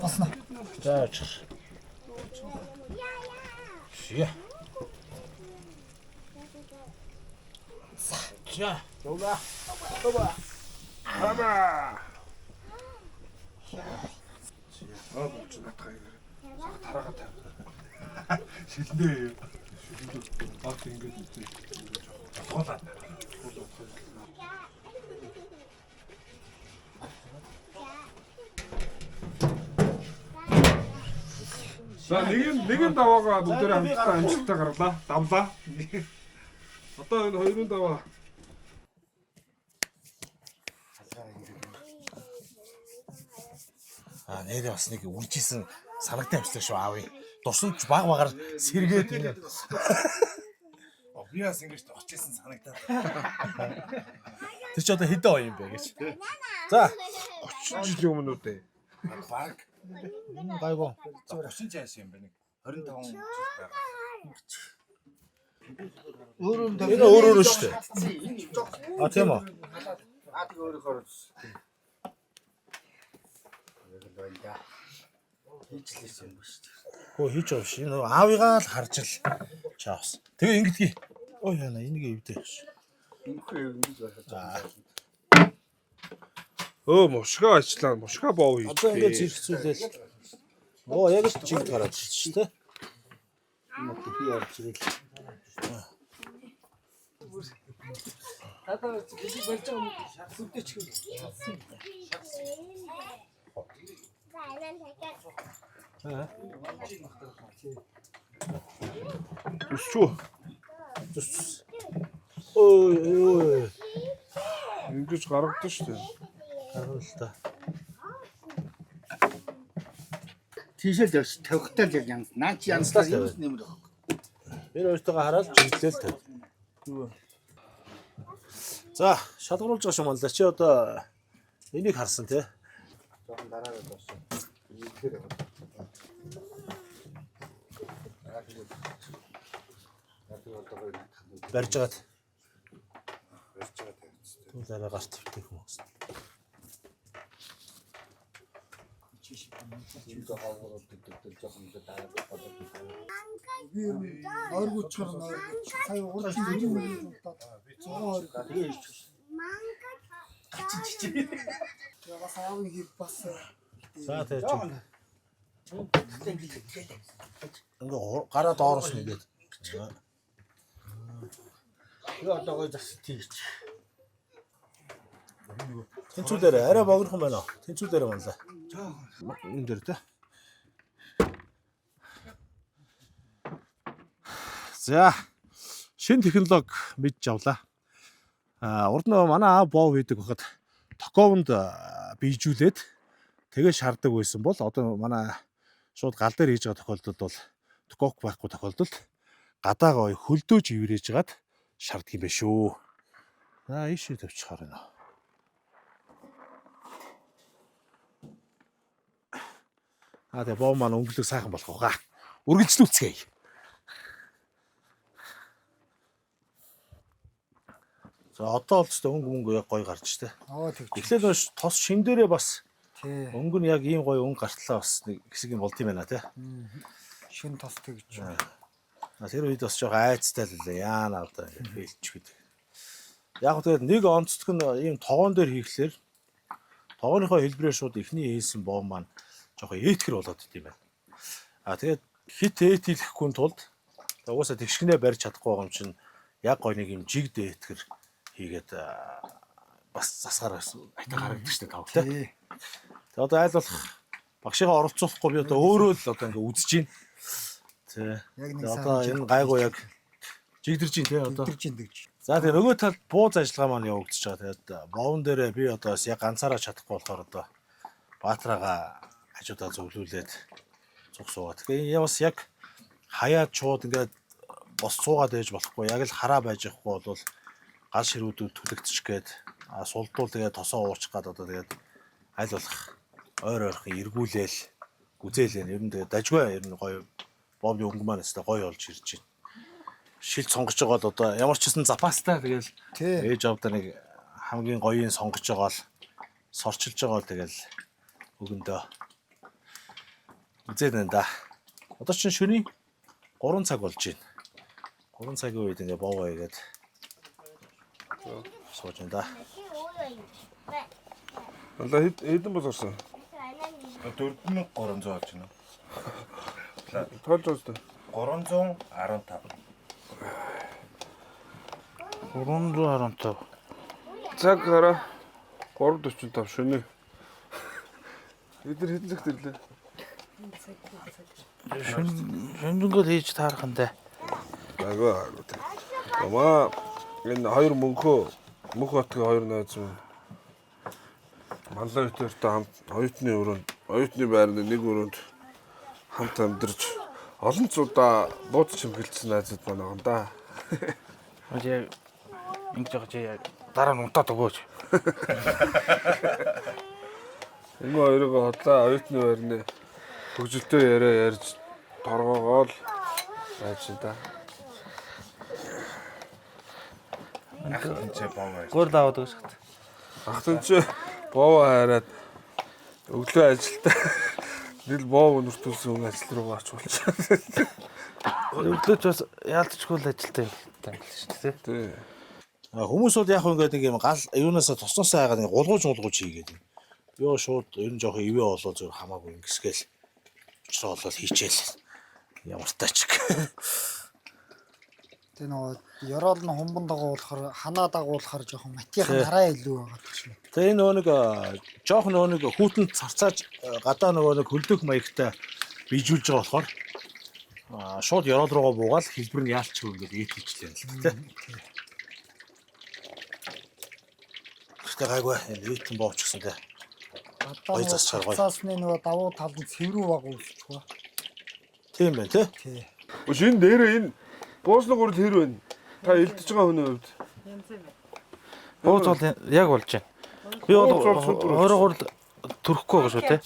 Басна. За чих. Шия. За. Тога. Ама. Аа болчих надгаа юм. Тараагаа тавь. Шилнээ. Бат ингэж үтэй. Хоолаа. За нэгэн даваагаа бүгдээр хамтдаа амжилттай гарлаа. Давлаа. Одоо энэ хоёрын даваа. Нэрээ бас нэг үржижсэн санагтай амжилт шүү аав. Дусанч баг багаар сэргээд ингээд. Би бас ингэж очижсэн санагдаад. Тэр ч одоо хэдэн оё юм бэ гэж. За 30 жилийн өмнө үү? баг гайгүй. 30 цааш юм байна. 25 жил байгаа. Энэ өөрөө шүү дээ. А тийм үү. Аадыг өөрөөр хийчлээс юм ба шүү. Хөө хийж авш. Энэ аавыгаа л харж л чаавс. Тэгээ ингэдгий. Ой яна энийг эвдээ гэж. Инхүү ингэж байна. Өө мушгаа ажиллаа. Мушгаа боо хийж. Одоо ингээд зэрэгцүүлээл. Оо яг л чигд гараад шүү дээ. Би орж ирэл. Хатаа чи болж байгаа юм. Сүдэж хөө. Өсчүү. Ой. Ингэж гаргадаг шүү дээ. Харин л та. Тийшэл дэвш тавихтаа л янз. Наа чи янзлаа юм нэмэр баг. Энэ өөртөө хараад чиглэлэл тавь. За, шалгаруулж байгаа юм л да. Чи одоо энийг харсан тий. Жохон дараагаар босоо. Барьж агаад. Түлээрээ гарт тавьдаг хүмүүс. Би ойргуучаар нойргуч. Сая урд нь 90 мөрөнд удаа. 120 тэгээ ич. Ягаас аавын хийг бас. За тэгэж. Ингээ гараа доороос нэгээд. Тэгээ одоо гоё засч тийч. Тэнцүүлээрэ арай богинохон байна уу? Тэнцүүлээрэ манлаа. Энэ дээр тэ. За шинэ технологи мэдж авлаа. Урд нь манай аав боо хийдэг байхад токоовонд бийжүүлээд тэгээ шаарддаг байсан бол одоо манай шууд гал дээр хийж байгаа тохиолдолд бол токок байхгүй тохиолдолд гадаагаа хөлдөөж иврэж гаад шаарддаг юм байна шүү. Ийшээ тавьчихаар байна. Тэгээ боо маань өнгөлөг сайхан болох угаа. Үргэлжлүүлцгээе. За одоо бол ч өнгө яг гоё гарч штэ. Тэгж. Эхлээл тос шин дээрээ бас Тий. өнгө нь яг ийм гоё өнгө гартлаа бас нэг хэсэг юм болд юм байна тий. Шин тос тэгж. Тэр үед бас жоо айцтай л лээ. Яана одоо ингэ фейлч гэдэг. Яг тэгээд нэг онцлог нь ийм тогоон дээр хийхлээр тогооныхоо хэлбэрээр шууд эхний хийсэн боо маань жоохон ээтгэр болоод идэм байна. Тэгээд хит ээтгэхгүй тулд угаасаа тэгшгнээ барьж чадахгүй байгаа юм чинь яг гоё нэг юм жигд ээтгэр хийгээд бас засгаар айтаа харагддаг шүү дээ тав тий. Тэгээд одоо айл болох багшигаа оролцуулахгүй би одоо өөрөө л одоо ингэ үзэж байна. Тий. Одоо энэ гайгүй яг жигдэрж байна тий одоо. Жигдэрж тэгж. За тэгээ нөгөө талд бууз ажиллагаа маань явагдаж байгаа. Тэгээд боовн дээрээ би одоо яг ганцаараа чадахгүй болохоор одоо баатраага хажуудаа зөвлүүлээд цуг суугаад. Тэгээ бас яг хаяад шууд ингээд бос суугаад байж болохгүй. Яг л хараа байж явахгүй бол гал ширүүдүүд түлэгдчих гээд сулдуул тэгээ тосоо уучих гад одоо тэгээд аль болох ойр ойрхон эргүүлээл үзээлээ. Ер нь тэгээ дажгүй ер нь гоё бовны өнгө маань өстой гоё олж ирж байна. Шилд сонгож байгаа л одоо ямар ч гэсэн запастай тэгэл ээж авдаа нэг хамгийн гоёын сонгож байгаа л сорчилж байгаа л тэгэл өгөндөө үзээд байна да. Одоо чинь шөнийн 3 цаг болж байна. 3 цагийн үед ингээ боовоо игээд сууж байна да. Алла хэдэн бол орсон? 4300 болж байна. Тоолж байна. 315. 315. Цаг гараа 3:45 шөнө. Эдгээр хэдэн цагт ирлээ? Шөнөнгөл хийж таархантай. Айгүй. Амаа энэ хоёр мөнхөө мөнх батгийн хоёр найз минь манлай өтөртөө хамт оюутны өрөөнд оюутны байрны нэг өрөөнд хамт амьдарч олон цуудаа бууз чимгэлцсэн найзууд байна гоо да. Яг ингэж байгаа чи яг дараа нь унтаад өгөөч. Энэ хоёроо хотлоо оюутны байрны хөгжилтэй яриа ярьж торгоогоо л байж да. Гур даваад өгсөт. Ахтан чи боовоо хараад өглөө ажилдаа нэг боов өнөртүүлсэн хүн ажил руугаа очуулчих. Өглөөч бас яалтчгүй л ажилтаа явуултаа юм л шүү дээ. Тий. Хүмүүс бол яг ингээд нэг юм гал юунаас тосноосоо хайгаад нэг гулгууж хийгээд. Йоо шууд ер нь жоохон ивэ болоо зөв хамаагүй ингэсгээл учраа болол хийчихэл. Ямар тач. Тэгээ нөгөө ёроол нь хумбан дагуулахаар ханаа дагуулахаар жоохон матийн хараа илүү байгаа гэж байна. Тэгээ нөгөө нэг жоохон нөгөө нэг хүүтэнд царцааж гадаа нөгөө нэг хөлдөх маягтай бийжүүлж байгаа болохоор шууд ёроол руугаа буугаад хэлбэр нь яалчих ингээд ээтгэжлээ л дээ. Тэгтээ гайгүй ээтгэн боовчихсан дээ. Гоё засчаар гоё. Цаасны нөгөө давуу тал нь цэврүү байгаа үүсчихвэ. Тийм байна тий. Тий. Шин дээрээ энэ буусны гурал хэр байна? Та элдэж байгаа хүний хувьд. Бууз бол яг болж байна. Би бол 23 төрөхгүй байгаа шүү те.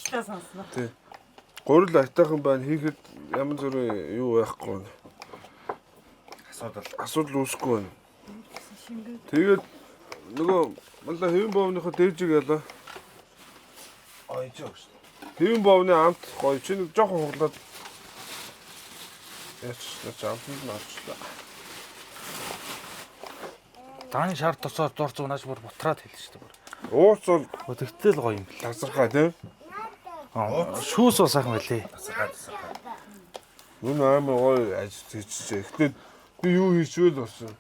Тий. Гурал айтайхан байна. Хийхэд ямар зүрийн юу байхгүй байна. Асуудал үүсэхгүй байна. Тэгээд нөгөө мала хэвэн боовныхоо дээвжиг ялаа. Ойжоо шүү. Хэвэн боовны амт гоё чи нэг жоохон хуглаад яач амтнд нь авчлаа. Дааны шар тосоор дурц унааж бүр бутраад хэлсэн шүү дээ. Ууц бол Тэгтэл гоё юм бэл. лазархаа тийм. Шүүс бол сайхан байлээ. Нүн амар гоё ажил хийчихээ. Эхлээд би юу хийчихвэл болсон.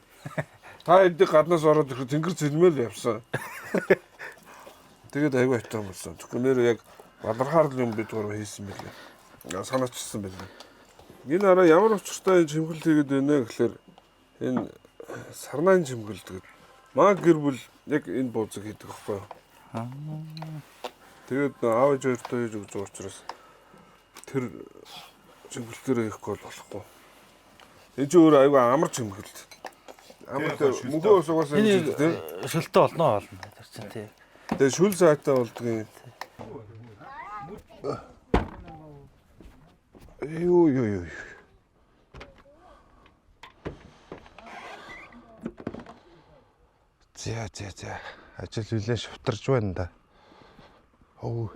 Та эдийг гаднаас ороод ирэхэд тэнгэр цэлмэл явсан. Тэгээд аягүй айтаа болсон. Тэгвэл нэр яг бадархаар юм бид гурав хийсэн байлээ. Санаачсан байлээ. Энэ араа ямар учиртай чимхэл хийгээд байна гэхээр энэ сарнаан чимхэл тэгээд маа гэр бүл яг энэ бууцыг хийдэг байхгүй юу? Тэгээд аав ээж хоёртой хийж өгч байгаа учраас тэр чимхэлтэрээ хийхгүй болохгүй. Энэ ч өөр аягүй амар чимхэлт. Амар мөнгөө усугаас юм тийм Шүлтэ олноо болно. Тэр чинь тий. тэгээд шүл сайтай болдгийн. Юу. За. Ажил үлээ шавтарч байна да. Оо.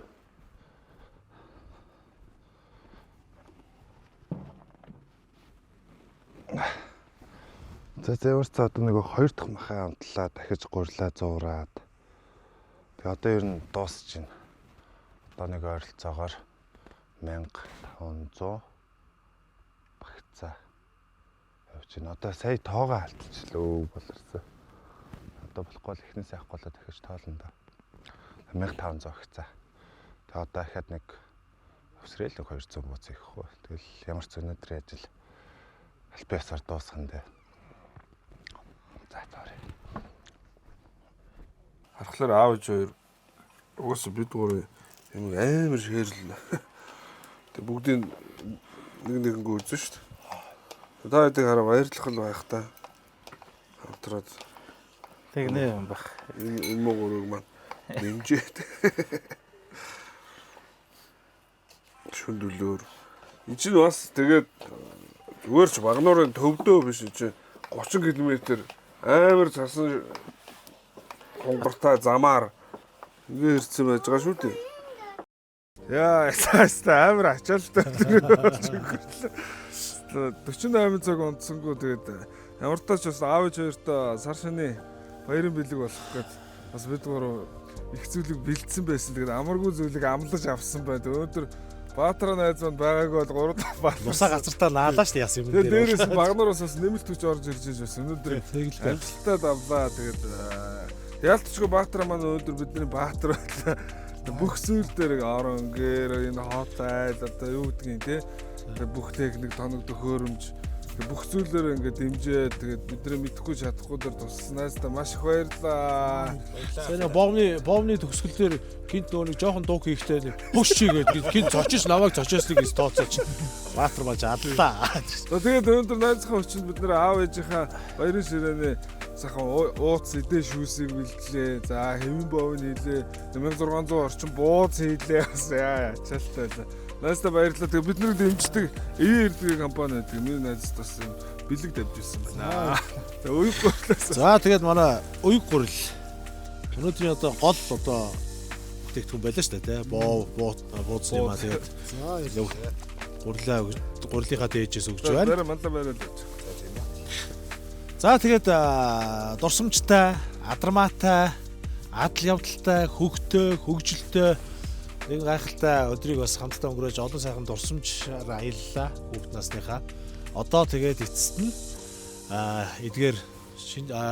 За өөртөө одоо нэг 2 дахь махаа амтлаа дахиж гурлаа зуураад. Тэгээ одоо ер нь дуусч байна. Одоо нэг ойролцоогоор 1500 багцаа явж байна. Одоо сая тоогоо алдчихлаа болорсон. Одоо болохгүй л эхнээс авахгүй л дахиж тоолно да. 1500 багцаа. Тэгээ одоо дахиад нэг өсрөөл 200 бууц их хөө. Тэгэл ямар ч өнөөдрийн ажил албан ёсоор дуусгах нь дээ. За таарай. Харахаар аав ээж хоёр угаасаа бид гурав юм амар шээрл. Тэг бүгдийн нэгэнгөө үзэн шүү дээ. Та хэдийг хараа баярлах л байх та. Хамтраад Тэгнэ юм бах. энэ мөгөрөг маань нэмжээд. Шүндөлөөр. Энэ чинь бас тэгээд зүгээр ч Багнуурын төвдөө биш чи 30 км амар цасан хонгортой замаар ингээ ирсэн байж байгаа шүү дээ. Яа, ястаа амар ачаалтай болж өгөрлөө. 48 цаг унтсангүй тэгээд ямар ч тач бас аав ээж хоёртой сар шаны баярын бэлэг болох гээд бас бид гурав их зүйлийг бэлдсэн байсан. Тэгээд амаргүй зүйлийг амлаж авсан байна. Өнөөдөр Баатар найз манд байгаагүй бол 3 дахь баатар. Нусаа газартаа наалаа шүү дээ яс юм дээр. Тэгээд дээрээс Багнуураас бас нэмэлт хүч орж ирж байсан. Өнөөдөр амжилттай давлаа. Тэгээд ялтчгүй Баатар маань өнөөдөр бидний Баатар байлаа. Бүх зүйл дээр орон гэр энэ хот айл одоо юу гэдгийг те бүх техник тоног төхөөрөмж бүх зүйлээр ингээд дэмжээ. Тэгээд бидний мэдхгүй чадахгүй дээр тусснаас та маш их баярлаа. Сая бомны төгсгөл дээр гинт нөө нэг жоохон дууг хийхдээ бүш чигээд гинт зочиж намайг зочиосныг ის тооцооч. Баатар маж аллаа. Тэгээд өнөөдөр найзынхаа хүчинд бид нэр аав ээжийнхаа баярын ширээний сайхан ууц эдээ шүүсийг бэлдлээ. За хэвэн бовн хийлээ. 1600 орчим бууз хийлээ. Бас яа ачаалтай байлаа. Найзтай баярлалаа. Тэгээд бид нарыг дэмждэг ERD компани гэдэг миний найз бас бэлэг давж ирсэн байна. За уйг гурлаас. За тэгээд манай уйг гурил. Өнөөдрийн одоо гол одоо бүтээгдэхүүн байлаа шүү дээ тий. Бууз юм аа тэгээд. За гурлынхаа дээжээс өгч байна. Баяраа манлаа баярлалаа. За тэгээд дурсамжтай, адармаатай, адал явдалтай, хөгтөө, хөгжилтэй нэг гайхалтай өдрийг бас хамтдаа өнгөрөөж олон сайхан дурсамжаар аяллаа хүүхд насныхаа. Одоо тэгээд эцэст нь эдгээр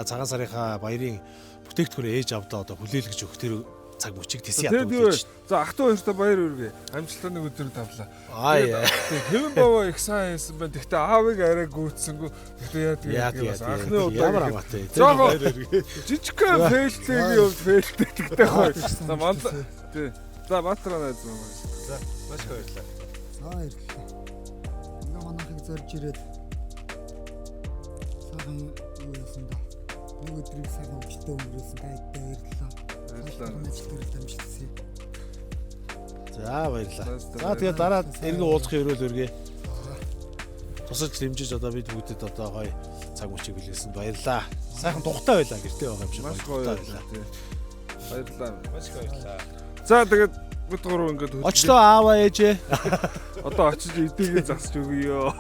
цагаан сарынхаа баярын бүтээгдэхүүн ээж авдаа одоо хүлээлгэж өгөх тэр цаг мөчийг тэсээ ядуу хийж. За ах トゥ хоёртой баяр хүргэе. Амжилттай нэг өдөр тавлаа. Аа. Хэвэн бовоо их сайн хийсэн байна. Гэхдээ аавыг арай гүйцсэнгүү. Гэхдээ яадаг анхны удаа ямар амаатай. Жижигхэн фейлтэйг явд фейлтэй гэдэг хой. За манлаа. Тий. За Баатар найз маань. За маш их баярлалаа. За баярлалаа. Ингээ манайхыг зорж ирээд сайхан юу яасан да. Нэг өдрийг сайхан өвчтөй өнгөрөөсөн тайтай баярлалаа. За баярлалаа. За тэгээд дараа эргэн уулзах өрөөл өргөө. Тусаж дэмжиж одоо бид бүгдэд одоо гоё цаг мөчийг билгээсэн баярлалаа. Сайхан тухтай байлаа гэртээ байгаа юм шиг баярлалаа. Баярлалаа. Маш их баярлалаа. За тэгээд бид гурав ингээд очлоо ааваа ээжээ. Одоо очиж эдийгээ засч өгье.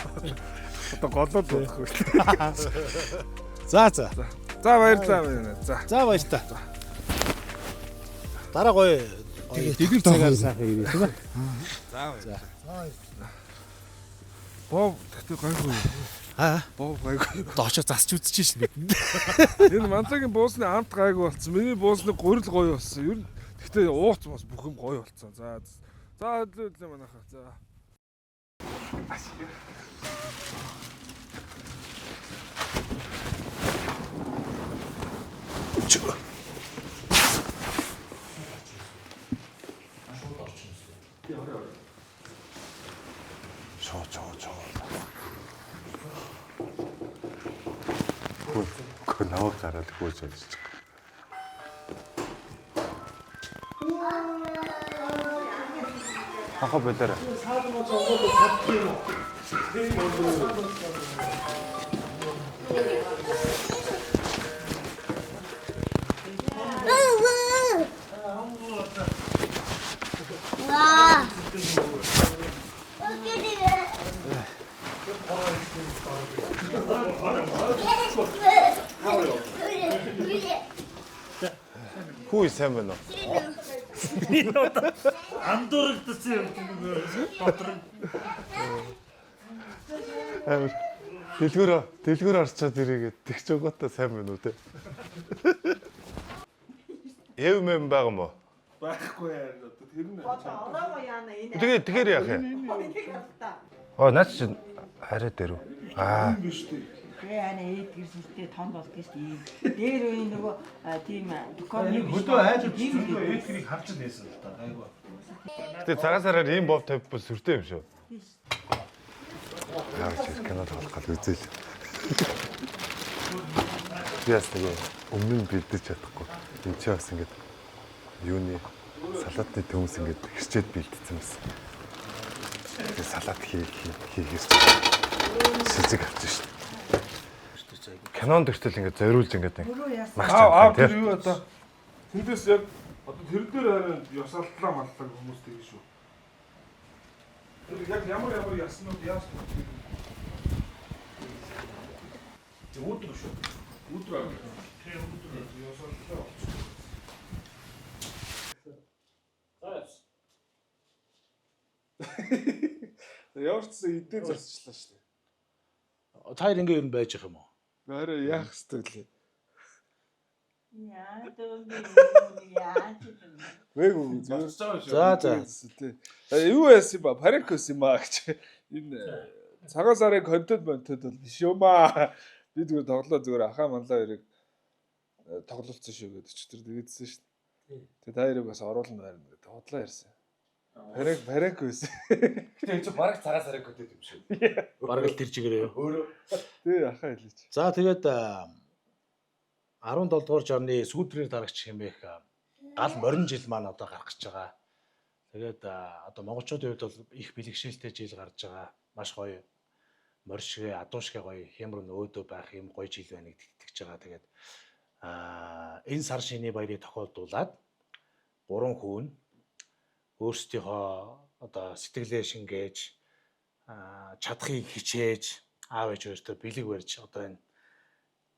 Одоо голоод бодох үү. За. За баярлалаа. За баярлалаа. Дараа гоё Дэлгэр цагаар сайхан ирээ тийм ээ. Боо тэгтээ гайгүй. Боо гайгүй. Доошоо засч үзчихэж шин бид. Энэ манлагийн буусны амт гайгүй болсон. Миний буусны гурил гоё болсон. Ер нь тэгтээ ууц бас бүх юм гоё болсон. За хөдлөө манайхаа. За. Гөө наваг гараад хөөж явж. Хахаа болоорой. Хүү сайн байна уу? Андуурагдсан юм дотор. Дэлгүүр орчоод ирээгээд тэгч өгөөтэй сайн байна уу те? Эв мэм байгаа мó? Байхгүй яа. Тэр нь Ороо яана энэ. Тэгэхээр яах юм? Наач чи хараа дээр үү? Тэгээ ана ээд гэрсэлтэй тонд бол гэж тийм. Дээр үе нөгөө тийм докторны Хөдөө айж тийм электрик харж байсан л та гайгүй. Гэтэ цагаасаараар ийм бов тавьбал сүртэй юм шүү. Яа чи кино тоглох гал үзэл. Яс тэгээ өмнө нь бэлдэж чадахгүй. Энд чи бас ингэж юуны салаатны төмс ингэж хэрчээд бэлдсэн байсан. Тэгээ салаат хийгээс сэзэг авчих шүү. Канон дэртэл ингэж зориулж ингэж тэр юу одоо тэндээс яг одоо тэр дээр харин ёсалтлаа маллаа хүмүүс тэгэн шүү. Тэр яг ямар яснууд яаж өдөр шүү. Өдөр тэр өдөр ёсалтлаа болчих. Яварчсан идээ засчлаа шүү дээ. Таяр ингээ ер нь байж их юм уу? Гаараа яах хэвтэй лээ. яа дээ. Вэг зүгээр. За. Юу яасан ба? Парикос юм аа гэж. Энэ цагаан сарын контент бол биш юм аа. Би зүгээр тоглоо зүгээр ахаа манлаа хоёрыг тоглолцсон шүү гэдэг ч тэр дэгдсэн шүү дээ. Тэгээ та хоёрыг бас оруулна байна гэдэг хотлоо ярьсан. Парик байсан. Гэтэ энэ баг цагаан сарын контент юм шүү. Бараг л тэр чигээрээ. Өөрөө. Тий ахаа хэлээч. За тэгээд 17 дугаар жарны сүүдрээр дарагч хэмээх гал морин жил маань одоо гарах гэж байгаа. Тэгээд одоо монголчуудын хувьд бол их бэлгшээлтэй жил гарч байгаа. Маш гоё морьшгэ, адуушгэ гоё хямрын өөдөө байх юм гоё жил байна гэж итгэж байгаа. Тэгээд энэ сар шиний баярыг тохиолдуулаад 3 хүн өөрсдийнхөө одоо сэтгэлээ шингээж чадахыг хичээж аав ээж өөртөө бэлэг барьж одоо энэ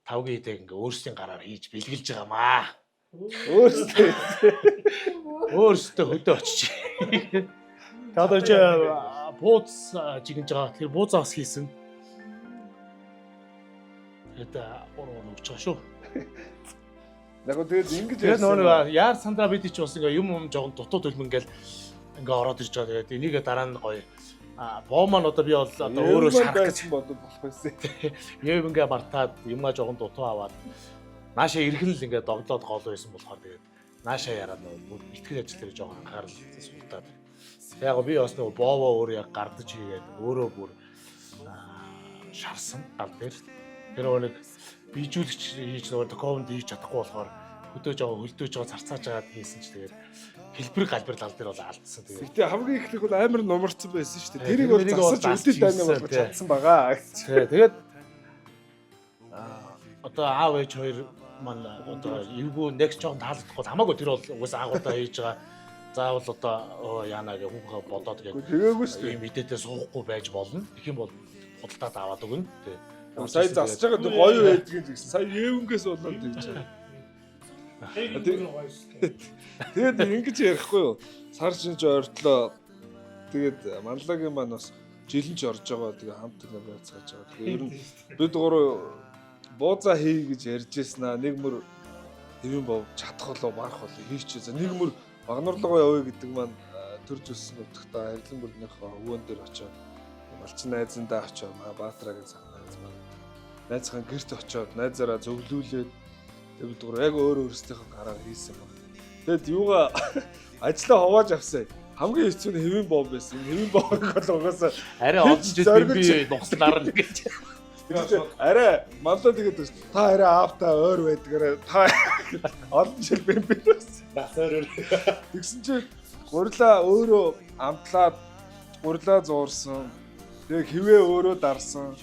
тавгийн идэг ингээ өөрсдийн гараар хийж бэлгэлж байгаамаа. Өөрсдөө хөдөө очиж. Одоо ч бууз жигнэж байгаа. Тэгэхээр буузаа бас хийсэн. Тэгээд уруу өгч байгаа шүү. Яг тэгээд ингэж Тэгээд нөгөө яар сандаа бид ч бас ингээ юм жоохон дутуу төлмөн ингээл ингээ ороод ирж байгаа. Тэгээд энийг дараа нь гоё боо маань одоо би бол одоо өөрөө шарах гэж бодод болох байсан. Яв ингээ мартаад юмаа жоохон дутуу аваад наашаа ирхэн л ингээ догдлоод гол байсан болохоор тэгээд наашаа яраад нөгөө бэлтгэл ажил дээр жоохон анхаарал суултаад. Яг би бас нөгөө боовоо өөр яг гардаж хийгээд өөрөө бүр шарсан гал дээр. Тэр нэг bijүүлэгч хийж нөгөө ковнд хийж чадахгүй болохоор хөдөөж байгаа хөлдөөж байгаа царцааж байгаад хийсэн ч тэгээд хэлбэр галбир лал дээр бол алдсан. Тэгээд Гэтэ хамгийн ихлэх бол амар номерцсан байсан шүү дээ. Тэрийг бол засаж үлдэл дайнаа болгож чадсан байгаа. Тэгээд одоо аав ээж хоёр маань одоо эвгүй нэг жоохон таалагдахгүй хамаагүй тэр бол угсаа агуултаа хийж байгаа. Заавал одоо яана гэх хүүхээ бодоод тэгээгүй шүү дээ. ийм мэдээтэй суухгүй байж болно. Их юм бол худалдаад аваад өгнө. Сая засаж байгаа гоё байдгийг гэсэн. Сая Евнгээс болоод тэгж байгаа. Тэгээд ингэж ярихгүй юу? Сар шинж ойртлоо. Тэгээд манлагийн маань бас жилэнч орж байгаа. Тэгээ хамт нэг байцгааж байгаа. Тэгээ ер нь бид гурав буузаа хий гэж ярьж ирсэн аа. Нэг мөр хэвэн бов чадах болоо марах болоо хийчихээ. Нэг мөр багнуурлага явъя гэдэг маань төрж өссөн утгатаа харилан бүрнийхөө өвөн дээр очиод малчин найзандаа очиод Баатрагийн цаг найз маань найзхан гэрт очиод найзаараа зөвлүүлээд тэгээд бид гурав яг өөрсдийнхөө гараар хийсэн баг. Тэгэд юугаа ажлаа хувааж авсан. Хамгийн хэцүү нь хэвэн бов байсан. Хэвэн бовыг бол угаасаа арай олон жил би нухслаар л гэж. Арай мандаа тэгээд та арай аавтаа өөр байдгаараа та олон жил бэмбэр байсан. Насаар Тэгсэн чинь гурилаа өөрөө амтлаад гурилаа зуурсан. Тэгээ хивээ өөрөө дарсан.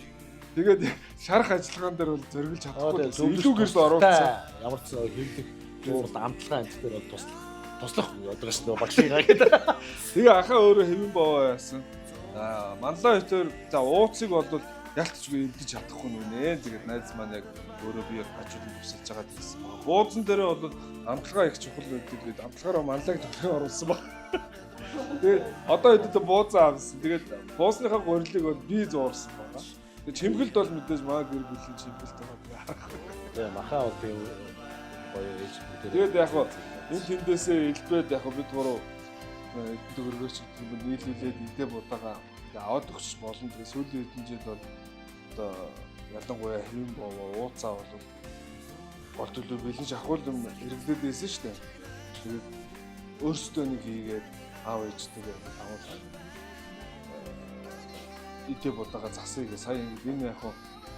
Тэгээд шарах ажиллагаан дээр бол зориглож чадахгүй. Илүү гэрс оруулсан. ямар ч хэвлэх зуурд амтлагаа энэ дээр туслах одоо шүү багшигаа гэдэг. Тэгээ ахаа өөрөө хэвэн бовоо яасан. Манлаа хэтээр за ууцыг бол ялцчгүй эвдэж чадахгүй нүнэ. Тэгээд найз маань яг өөрөө би хажууд тусалж байгаа гэсэн. Бууцан дээр бол амтлагаа их чухал гэдэг. Амтлагаараа манлайг төлөв оруулсан баг. Тэгээд одоо хэдэн буузаа авсан. Тэгээд буусныхаа гурилыг бол би зуурсан байгаа. Тэгээд чимгэлд бол мэдээж маа гэр бүлийн чимгэлт байгаа. Тэгээ махаа бол тийм гоё ээж бүгд. Тэгээд яг энэ тэндээсээ илбээд яг бид гурав төгөргөөч гэдэг нь нийлүүлээд идэ будаага аваад өгч болно. Тэгээ сүүлийн хэдэн жил бол одоо ялангуяа хэвэн бовоо ууцаа бол гол төлөв бэлэн шахуул юм хэрэглээд байсан шүү дээ. Тэгээд өөрсдөө нэг хийгээд аав ээжтэйгээ агуулсан. Идэ будаага засыг сая энэ яг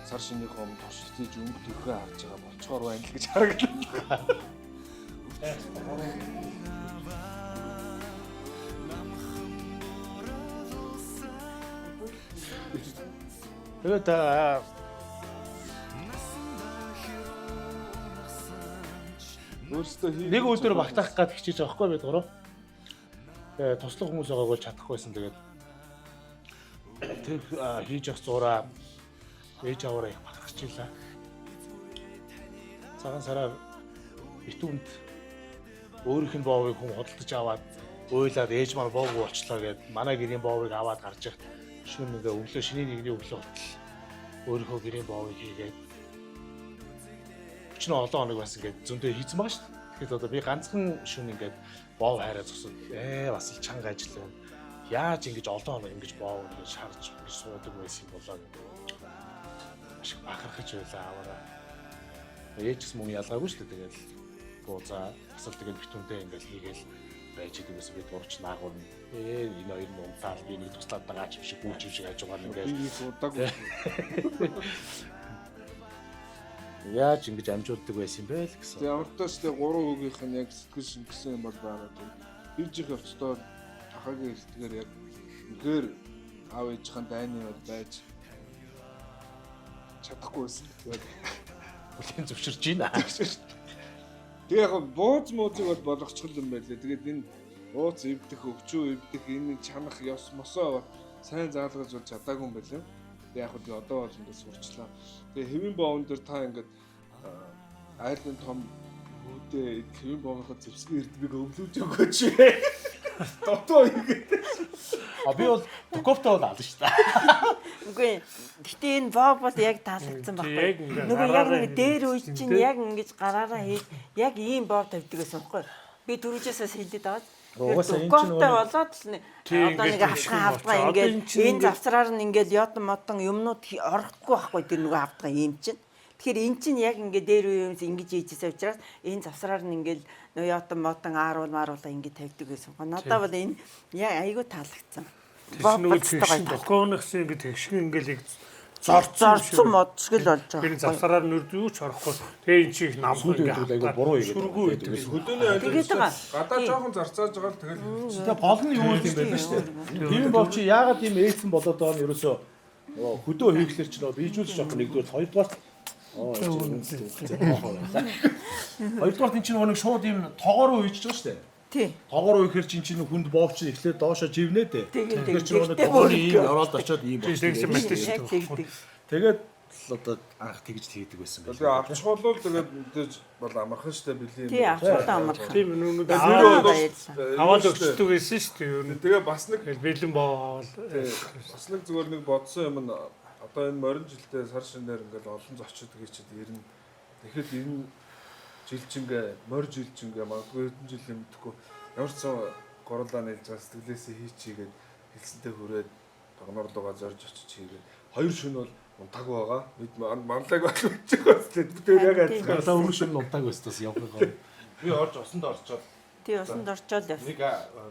сар шинийхөө өмнө туршиж өнгө төрхөө харж байгаа болцохоор байна л гэж харагдлаа. Тэгээд өөрсдөө нэг өдөр багтаах гад хичээж байгаа хгүй бид гурав. Тэгээд туслах хүмүүс байгааг бол чадахгүйсэн. Тэгээд тэр хийж явах зураа ээж аваараа их багтчихлаа. Цагаан сараар битүүнд өөрийнх нь боовыг хүн худалдаж аваад уйлаад ээж маань боовгүй болчлоо гэд манай гэрийн боовыг аваад гарч ирт шөнө ингээ өглөө шинийн нэгний өглөө хотол өөрийнхөө гэрийн боовыг хийгээд өчнө олон хоног бас ингээ зөндөө хийцэн байгаа шүү дээ. Тэгэхээр одоо би ганцхан шөнө ингээ боов хайраа зогсоод бас л чанга ажил байна. Яаж ингэж олон хоног ингэж боов ингэ шарж суудаг байсан болоо гэдэг. Маш их бахархаж байлаа аваараа. Ээжс мөн ялгаагүй шүү дээ. Тэгээд буузаа асал тэгээд битүүндээ ингээл хийгээл байж идэг гэсэн бид урч наагур энэ хоёр нь унтаал би нэг туслаад байгаа ч шиг гүйж шиг ажигаар ингээл удааг яаж ингэж амжуулдаг байсан юм бэ л гэсэн. Тэгээ ямар ч тааш тэгээ гурван хүүгийнх нь яг сэтгэл шингэсэн юм бол байгаа тийм. Хийж их явцдаа ахагийн хэлтгээр яг үнээр аав ээжийн дайны бол байж чадахгүй байсан. Тэгээд бүлийн зөвшөрж байна. Тэгээ яг бууз муузыг бол болгочихл юм байлээ. Тэгээд энэ ууц эвдэх, өвчөө эвдэх энэ чанах ёс мосоо сайн заалгаж бол чадаагүй юм байлээ. Тэгээ яг хөө одоо бол ингэ сурчлаа. Тэгээ хэвэн боовн дээр та ингээд айлын том үүдээ хэвэн боовныхоо зэвсгийн эрдмийг өвлүүлж өгөөч. Дотоо игээд. Би бол токоптой бол ална шүү дээ. Үгүй. Гэтэ энэ боо бол яг таалагдсан байхгүй. Нөгөө яг нэг дээр үеч чинь яг ингэж гараараа хийж яг ийм боо тавьдаг гэсэн байхгүй. Би дөрөвжөөсөөс хэлээд аваад токоптой болоод л одоо нэг авдгаа ингээд энэ завсраар нь ингээд ятан модон юмнууд орохгүй байхгүй тэр нөгөө авдгаа ийм чинь. Тэгэхээр эн чинь яг ингээд дээр үеэмс ингэж хийжсэн учраас энэ завсраар нь ингээд нөгөө ятан модон ааруулаа ингээд тавьдаг гэсэн. Надад бол энэ яг айгүй таалагдсан. Токооныхс ингэ тэгшин ингээл зорцсон модсгөл болж байгаа. Тэр завсараар нүрд юу ч орохгүй. Тэгээ эн чих намхан ингээ буруу игээд. Хөдөөний айлын гадаа жоохон зарцааж байгаа л тэгэл. Тэгээ гол нь юу юм бэ шүү дээ. Тийм бов чи яагаад ийм ээлсэн болоод байгаа нь ерөөсөө хөдөө хийхлээр ч нөө бийжүүлж жоохон нэгдүгээр хоёрдугаар хоёрдугаар энэ чинь нэг шууд ийм тоогоор уу хийчихэж байгаа шүү дээ. Тий. Тоогоор үехээр чинь хүнд боовч эхлээд доошоо живнэ дээ. Тэгээд чинь нэг тоогоор ийм ороод очиод ийм тэгсэн мэтэж. тэгээд одоо анх тэгж хийдэг байсан байх. Тэгээ авчих болвол тэгээд мэдээж бол амархан штэ бэлээ. Тий авах амархан. Тийм нүг аваад өгчдөг байсан шүү дээ. Ер нь тэгээ бас нэг бэлэн боо аваад бас нэг зүгээр нэг бодсон юм нь одоо энэ морин жилдээ сар шинээр ингээл олон зочид хийчихэд ирнэ. Тэгэхэд энэ жилчингээ морь жилчингээ магадгүй хэдэн жил юм мэдхгүй ямар ч сан горлоо нэлж байгаа сэтгэлээсээ хийчихгээд хэлсэнтэй хүрээд багнуурлуугаа зорж очиж хийгээд 2 шөнө бол унтаг байгаа. Бид манлайг болчихж байгаа ч бид яг адилхан. Одоо өмнө шөнө унтаг байсан бас явах гоо. Би орж усанд орчоод. Тий усанд орчоод явсан. Нэг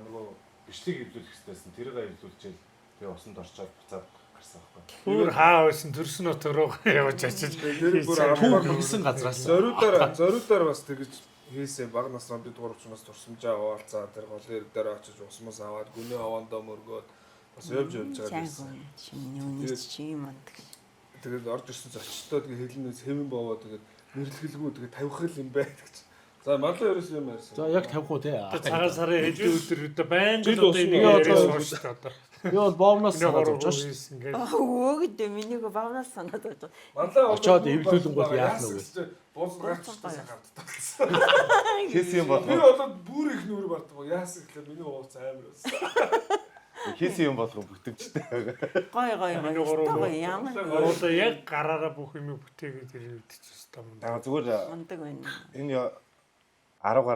нөгөө бичлэг хэвлүүлэх хэрэгтэйсэн. Тэрийг хэвлүүлчихэл тэгээ усанд орчоод буцаад гарсан байхгүй. бүр хаа байсан төрсөн нот руу явж очиж бүр амаар хөнгөсөн газраас. Зориудаар бас тэгж хийсэн баг насраа бид гуравчнаас турсамжаа хуваалцаа тэр голын дээр очиж усмас аваад гүнээ авандаа мөргөөд бас явж байгаа гэсэн. Чиний чи манддаг. Тэгээд орж ирсэн зочдтой тэгээд хэлнээс хэвэн боовоо тэгээд нэрлэхэлгүй тэгээд тавих юм байна гэж. За манлаа ерөөс юм ярьсан. За яг тавих уу те. цагаан сарын хэдэн өдөр өдөө байнга л одоо энийг яриад шүү дээ одоо. Би бол боомноос санаад авч байгаа шүү. Өөгд минийг бавнаас санаад авч байгаа. Манлаа очоод эвлүүлэн бол яах нь вэ? Бууз гарчтай хавдталсан. Хийс юм Би болгоо. болоод бүр их нүүр бартгаа. Яасан гэхлээр миний ууц амар байсан. Хийс юм болгоо бүтэмжтэй. Гой. Ямар одоо яг гараараа бүх юм бүтээгээд ирээд та мөн. Зүгээр мундаг байна. энэ 10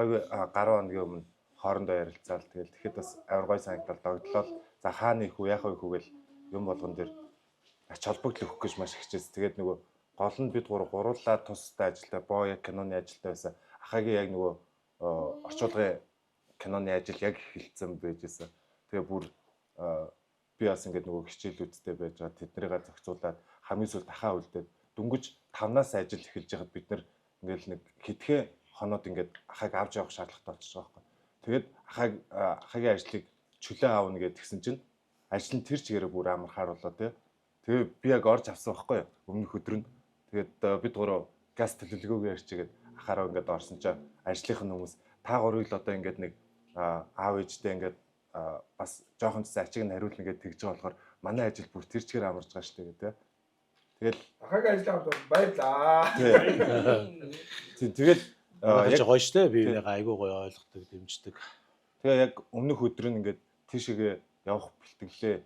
гаруй хоногийн өмнө хоорондоо ярилцаал тэгэл тэгэхэд бас амар гой санагдал догдлоо. За хаана их үү яах вэ гэл юм болгон дээр ач холбогдол өгөх гэж маш хичээс. Тэгээд нөгөө гол нь бид гурлаа тустай ажилтаа боо яг киноны ажилтаа байсан. Ахагийн яг нөгөө орчуулгын киноны ажил яг эхэлсэн байжсэн. Тэгээ бүр би бас ингээд нөгөө хичээлүүдтэй байж байгаа тэднийгээ зохицуулаад хамгийн сүүлд ахаа үлдээд дөнгөж 5-наас ажил эхэлж байхад бид нэр ингээд нэг хитгэн хоноод ингээд ахааг авч явах шаардлагатай болчихж байгаа байхгүй. Тэгээд ахагийн ажлыг чөлөө аавна гэд тэгсэн чинь ажил нь тэр чигээрээ бүр амар хааруулаа тий. Тэгээ би яг орж авсан байхгүй өмнөх өдөр нь. Тэгээд бид гурав газ төлөвлөгөөгөө ярьчихэд ахаараа ингээд орсон чинь ажлынхын хүмүүс та гурыг л одоо ингээд нэг аав ээжтэй ингээд бас жоохон ч ачиг нь хариулна гэд тэгж байгаа болохоор манай ажил бүр тэр чигээр амарч байгаа шүү дээ тий. Тэгэл Ахагийн ажлын хамт баярлаа. Тэгэл яг гоё штэ би нэг айгуу гоё ойлгодог дэмждэг. Тэгээ яг өмнөх өдөр нь ингээд тийшээгээ явах бэлтгэлээ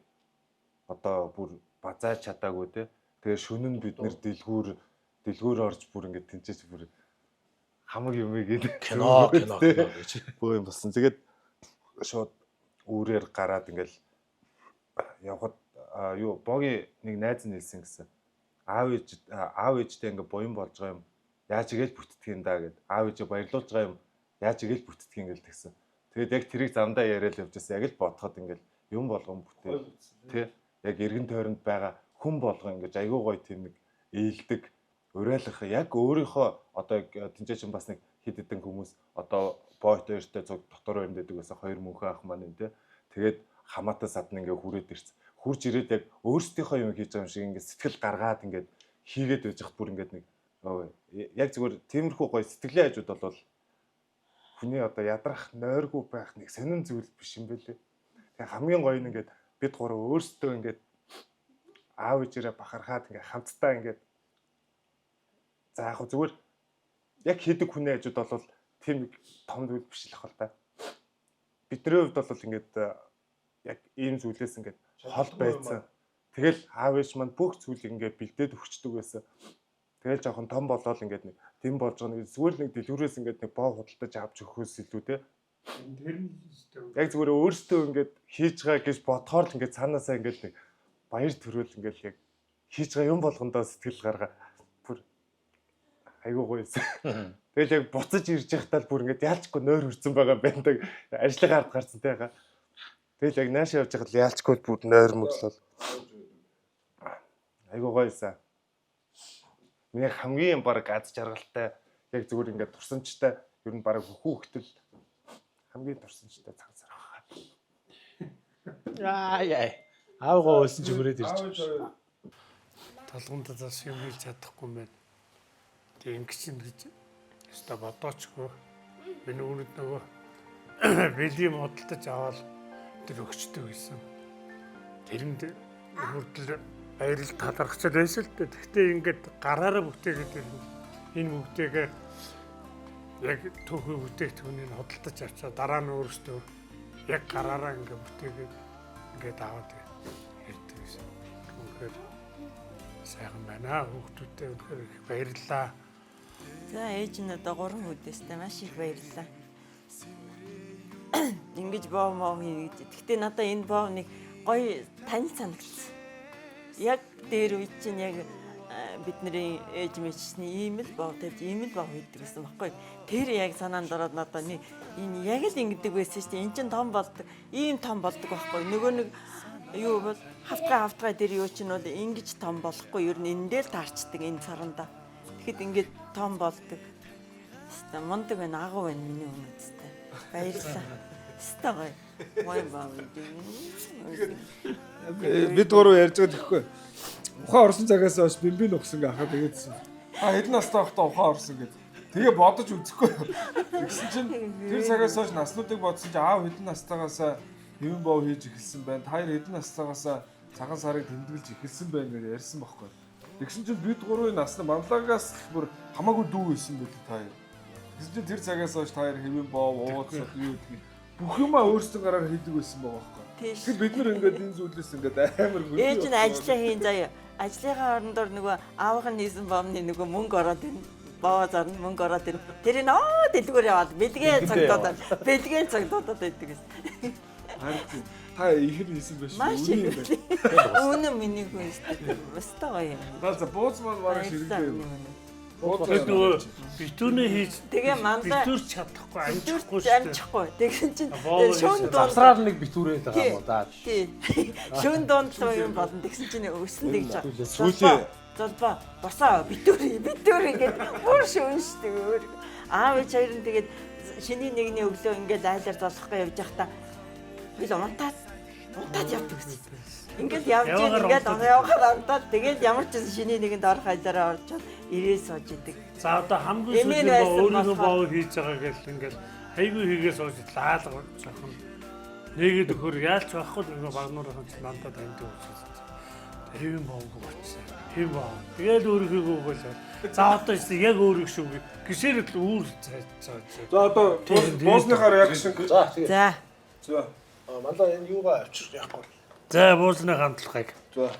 одоо бүр базааж чадаагүй те. Тэгээ шөнө нь бид нэр дэлгүүр орж бүр ингээд тэнцээч бүр хамаг юм гээд кино гэж бөө юм болсон. Тэгээд шууд үүрээр гараад ингээд явхад богийн нэг найз нь хэлсэн гэсэн. Аав ээжтэй ингээд буян болж байгаа юм. Яаж игээл бүтдэх юм да гэд. Аав ээжээ баярлуулж байгаа юм. Яаж игээл бүтдэх юм гээл тэгсэн. Тэгээд яг тэрийг замдаа яриад явжсэн. Яг л бодоход ингээд юм болгон бүтээл. Тэ яг эргэн тойронд байгаа хүн болгон ингээд айгуу гоё тийм нэг ээлдэг, уриалгах яг өөрийнхөө одоо тэнцээч бас нэг хэд хэдэн хүмүүс одоо боот хоёртой цуг дотор байранд байдаг байсан хоёр мөнхөн ах маань юм те. Тэгээд хамаатай садна ингээд хүрээд ирсэн. Хурж ирээд яг өөрсдийнхөө юм хийж байгаа юм шиг ингээд сэтгэл гаргаад ингээд хийгээд байж хат бүр ингээд нэг яг зүгээр тиймэрхүү гоё сэтгэлийн хажууд бол хүний одоо ядрах нойргүй байх нэг сонин зүйл биш юм бэлээ. Тэгээ хамгийн гоё нь ингээд бид гурав өөрсдөө ингээд аав ээжээрээ бахархаад ингээд хамтдаа ингээд за яг зүгээр яг хийдэг хүний хажууд бол тийм том зүйл биш л ах л та. Бидний хувьд бол ингээд яг ийм зүйлээс ингээд хол байцсан. Тэгэл аав ээж маань бүх зүйлийг ингээд бэлдээд өгчдөг байсан. Тэгэл жоохон том болоод ингээд нэг тийм болж байгаа нэг зүгээр нэг дэлгүүрээс ингээд нэг боо худалдаж авч өгөхөөс илүү те. Тэр нь Яг зүгээр өөртөө ингээд хийж байгаа гэж бодохоор л ингээд цаанаасаа ингээд нэг баяр төрөл ингээд яг хийж байгаа юм болгондоо сэтгэл гаргаа бүр айгуу гоёсэн. Тэгэл яг буцаж ирж байхдаа л бүр ингээд яалчгүй нойр хүрсэн байгаа байна да. Ажлын ард гарсан тега. Тэгэл яг наашаа явж байхад яалчгүй бүр нойр мөглөл. Айгуу гоёсэн. Миний хамгийн баг аз жаргалтай яг зүгээр ингээд турсамжтай ер нь баг хүүхдэл хамгийн турсамжтай цаг сар Яа байгаа. яа. Аавгаа уусан ч хүрээд ирж байгаа. талгунд зас юм хийж чадахгүй юм байна. Тэг ингэж ингэж өста бодоочгүй. Энэ үүнд нөгөө бэлгийн модалтаж аваад тэр өгчдөг гэсэн. Тэрэнд хүртэл баярлал талархчаад байсан л дээ. Гэхдээ ингээд гараараа бүтээгээд энэ бүгдээгээ яг түүхий бүтээгдэхүүнийг хөдөлтөж авчаа дараа нь өөрөөсөө яг гараараа ингээд бүтээгээд ингээд аваад ирдэг гэсэн. Үнэхээр сайхан байна. Хүүхдүүдтэй үнэхээр их баярлалаа. За ээж нь одоо 3 хүнээстэй маш их баярлалаа. Ингэж боо моо хийгээд. Гэхдээ надаа энэ бооныг гоё тань санагдсан. Яг дээр үе чинь яг бидний ээж мэжсний ийм л боо тавьж ийм л боо хийдэг гэсэн баггүй. Тэр яг санаанд ороод надаа энэ яг л ингэдэг байсан шүү дээ. Энд чинь том болдог. Ийм том болдог байхгүй. Нөгөө нэг юу бол хавтгай дээр юу чинь бол ингэж том болохгүй. Ер нь энэ дээр таарчдаг энэ саранда. Тэгэхэд ингэж том болдог. Хэвээ мундаг байна, агуу байна миний өмнөдтэй. Баярлалаа. Хэвээ гоё баа. Бид гурав ярьж байгаа тэгэхгүй. Ухаан орсон цагаас хойш бимби нухсан гээ хахад тэгээдсэн. Хэдэн настай байхдаа ухаан орсон гэдэг. Тэгээ бодож үзэхгүй. Тэгсэн чинь тэр цагаас хойш наснуудыг бодсон чинь аав хэдэн настайгаас хэвэн боо хийж эхэлсэн байна. Та хоёр хэдэн настайгаас цагаан сарыг тэмдэглэж эхэлсэн байна гэж ярьсан байхгүй. Тэгсэн чинь бид гурвын насны манлагаас бүр хамаагүй дүү байсан байл та хоёр. Тэгсэн чинь тэр цагаас хойш та хоёр хэвэн боо ууцсан юу гэдгийг бүх юмаа өөрсдөө гараар хийдэг байсан байгаа байхгүй. Тэгэхээр бид нар ингээд энэ зүйлээс ингээд амар гүн. Ээж нь ажиллаа хийн заяа. Ажлынхаа орондор нөгөө аавах нь хийсэн бомны нөгөө мөнгө ороод ирнэ. Боо зарна мөнгө ороод ирнэ. Тэр нь дэлгүүр яваад бэлгээ цогтодод байдаг гэсэн. Харин та ихэр хийсэн биш үү? Үний юм байна. Үнэн миний хүн шүү дээ. Баста гоё юм. За бууцман бараг ширгэлээ. Тэгээд битүүнээ хийж тэгээ мандаа битүүр чадахгүй амжихгүй шүү дээ. Амжихгүй. Тэгсэн чинь шүүн дунд завсраар нэг битүүрээд байгаа юм уу даа. Тий. Шүүн дунд юм болно. Тэгсэн чинь өсөн тэгж байгаа. Сүүлээ Золбоо босоо битүүр гэдэг бүр шүүн шүү дээ. Аав ээж хоёр нь тэгээд шиний нэгний өглөө ингээд айлаар золохгүй явж байхдаа би л унтаад явдаг гэсэн. Ингээд явж ингээд явахаар унтаад тэгээд ямар ч шиний нэгэнд орох айлаараа орчоод ирээ сууж идэг. За одоо хамгийн сүүлийн өөрийнхөө боо хийж байгаа гэл ингээд хайгүй хийгээ сууж лаалга жоохон нэгэд өхөр яалч байхгүй ингээ багнуурын ч надад амьд үзсэн. Хэвэн боог болчихсон. Хэв боо. Тэгээд өөрийгөө өгөөл. За одоо яг өөрийг шүү гişээр л үүр цааж. За одоо буусныхаар яг шиг. За. За. Мандаа энэ юугаа авчир яахгүй. За буусны хамтлагыг. За.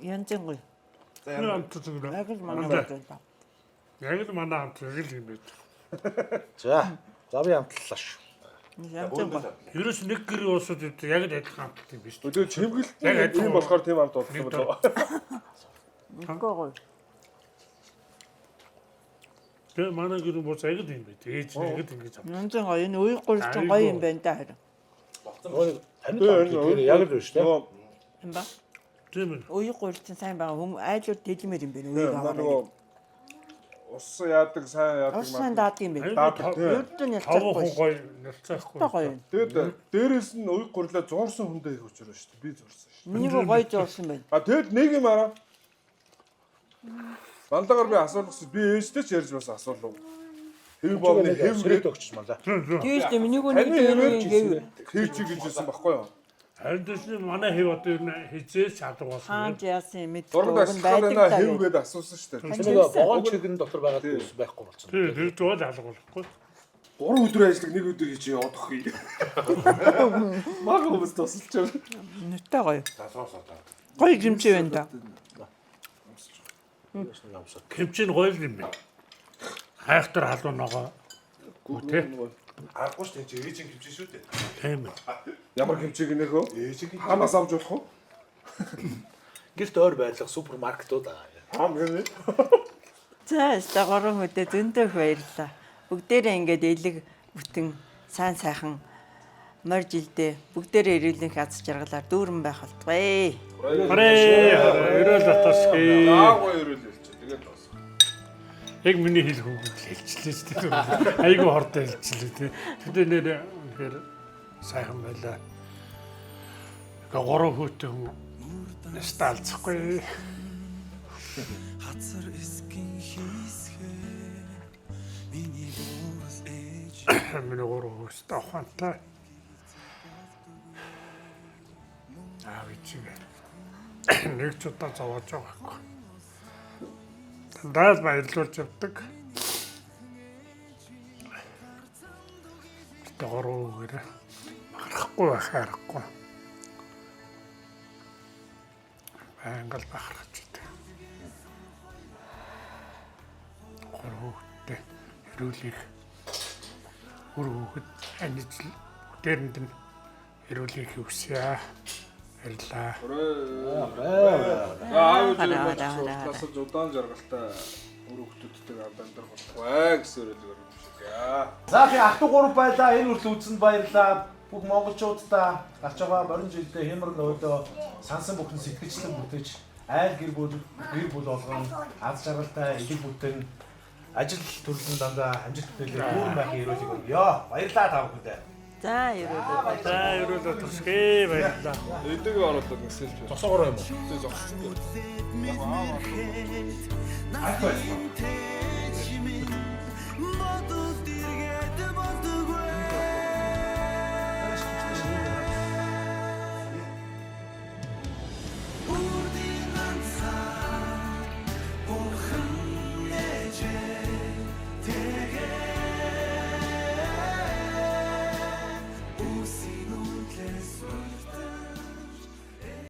Янзын гоё. Яг л манай хамтлаг юм байна. За. За би хамтлалаа шүү. Янзын гоё. Ерөөс нэг гэр уусууд яг л адилхан хамтлаг юм биш. Тэгээ чимгэлт тийм болохоор тийм амт болсон юм байна. Гоё. Тэгээ манай гэр буус яг л юм байна. Ээж яг л ингэж авсан. Янзын гоё. Энэ үе гурчин гоё юм байна да харин. Таны яг л биш тийм. Юм ба? Тийм ээ. Үе гурчин сайн байгаа хүмүүс айлууд дэлмэр юм байна. Үеийг аваад. Ус яадаг сайн яадаг Ус сайн даад юм байна. Өрдөө нь Тавхан ялцахгүй. гоё нэлцээхгүй. Гоё. Тэгээд дээрээс нь уйг гурлаа зуурсан хүндээ их учраас шүү дээ. Би зурсан шүү. Миний гоё зурсан байна. А тэгэд нэг юм араа. Бандагаар би асуулгасан. Би ээжтэй ч ярьж бас асуулав. Хэв боомны хэв Сүрээд өгч мандаа. Тийш дээ миний гүн нэг хийч гэж хэлсэн баггүй юу? Харин дэсний манай хэв одоо ер нь хизээс чадвар болсон. хаанч яасан юм мэд. Дурд ашиглахаар хэв гээд асуусан шүү дээ. Нэг богоон чигэн дотор байгаа ус байхгүй болсон. Тэр зөв алга болохгүй. 3 өдөр ажиллаг нэг өдөр хийж явах хий. Мага хүмүүс тусалж байгаа. Нүтэ гоё. Гоё гимчээ байна да. Кэмчин гоё юм байна. Хайхтар халуун ногоо. Тэ. Аргагүй шүү дээ. Ээжийн хэмжээ шүү дээ. Тийм ээ. Ямар хэмжээг нөхөө? Ээжийн Хамаас авч болох уу? Гэрт ойр байрлах супермаркетууд аа. Хам гэнэ. За өстө горон хөдөө зөндөө баярлаа. Бүгдээрээ ингээд элэг бүтэн сайн сайхан морь жилдээ бүгдээрээ ирүүлэнх аз жаргалаар дүүрэн байх болтугай. Өрөөл аташгүй. Аагүй өрөөлөлч. Тэгээд бас. Яг миний хэл хөнгөлөл хэлчихлээ шүү дээ. Айгу хортой хэлчихлээ тий. Тэдээ нэр үнэхээр сайхан байлаа. Гэ гороо хөөтэй хүн нэстэ алцахгүй. Хацар эсгэн хийсгээ миний дуурал ээж Миний гороо хөөстэй ухаантай. Аавчиг. нэг ч удаа зовоож байгаагүй. Дандаа баярлуулж явдаг. Дөрөөр бахарахгүй байхаарахгүй. Ангал бахарч идэг. Хөрөөхтэй хэрүүлэх хөрөөхөд анижл дээрэнд нь хэрүүлэх хүсье. Баярлаа. Аав уучлаас удаан жаргалтай өөр хүмүүстэй амьдрах болтугай гэсэн өрөөлөөр юм шиг яа. За би ах トゥ гурав байлаа. Энэ хүртэл үзсэнд баярлалаа. Бүх монголчуудаа гарч байгаа борин жилдээ хямар нөөдөө сансан бүхэн сэтгэжлэн бүтэж айл гэр бүл болгон аз жаргалтай ижил бүтэн ажил төрлөн дандаа амжилт төлөө дүүрэн байхын өрөөлөг өгье. Баярлалаа та бүхэндээ. За ерөөлөө. За ерөөлөө тусгий баярлалаа. Эдэг оруулаад нэсэлж байна. Зогсоогоор юм уу? Зогссон. Ахвал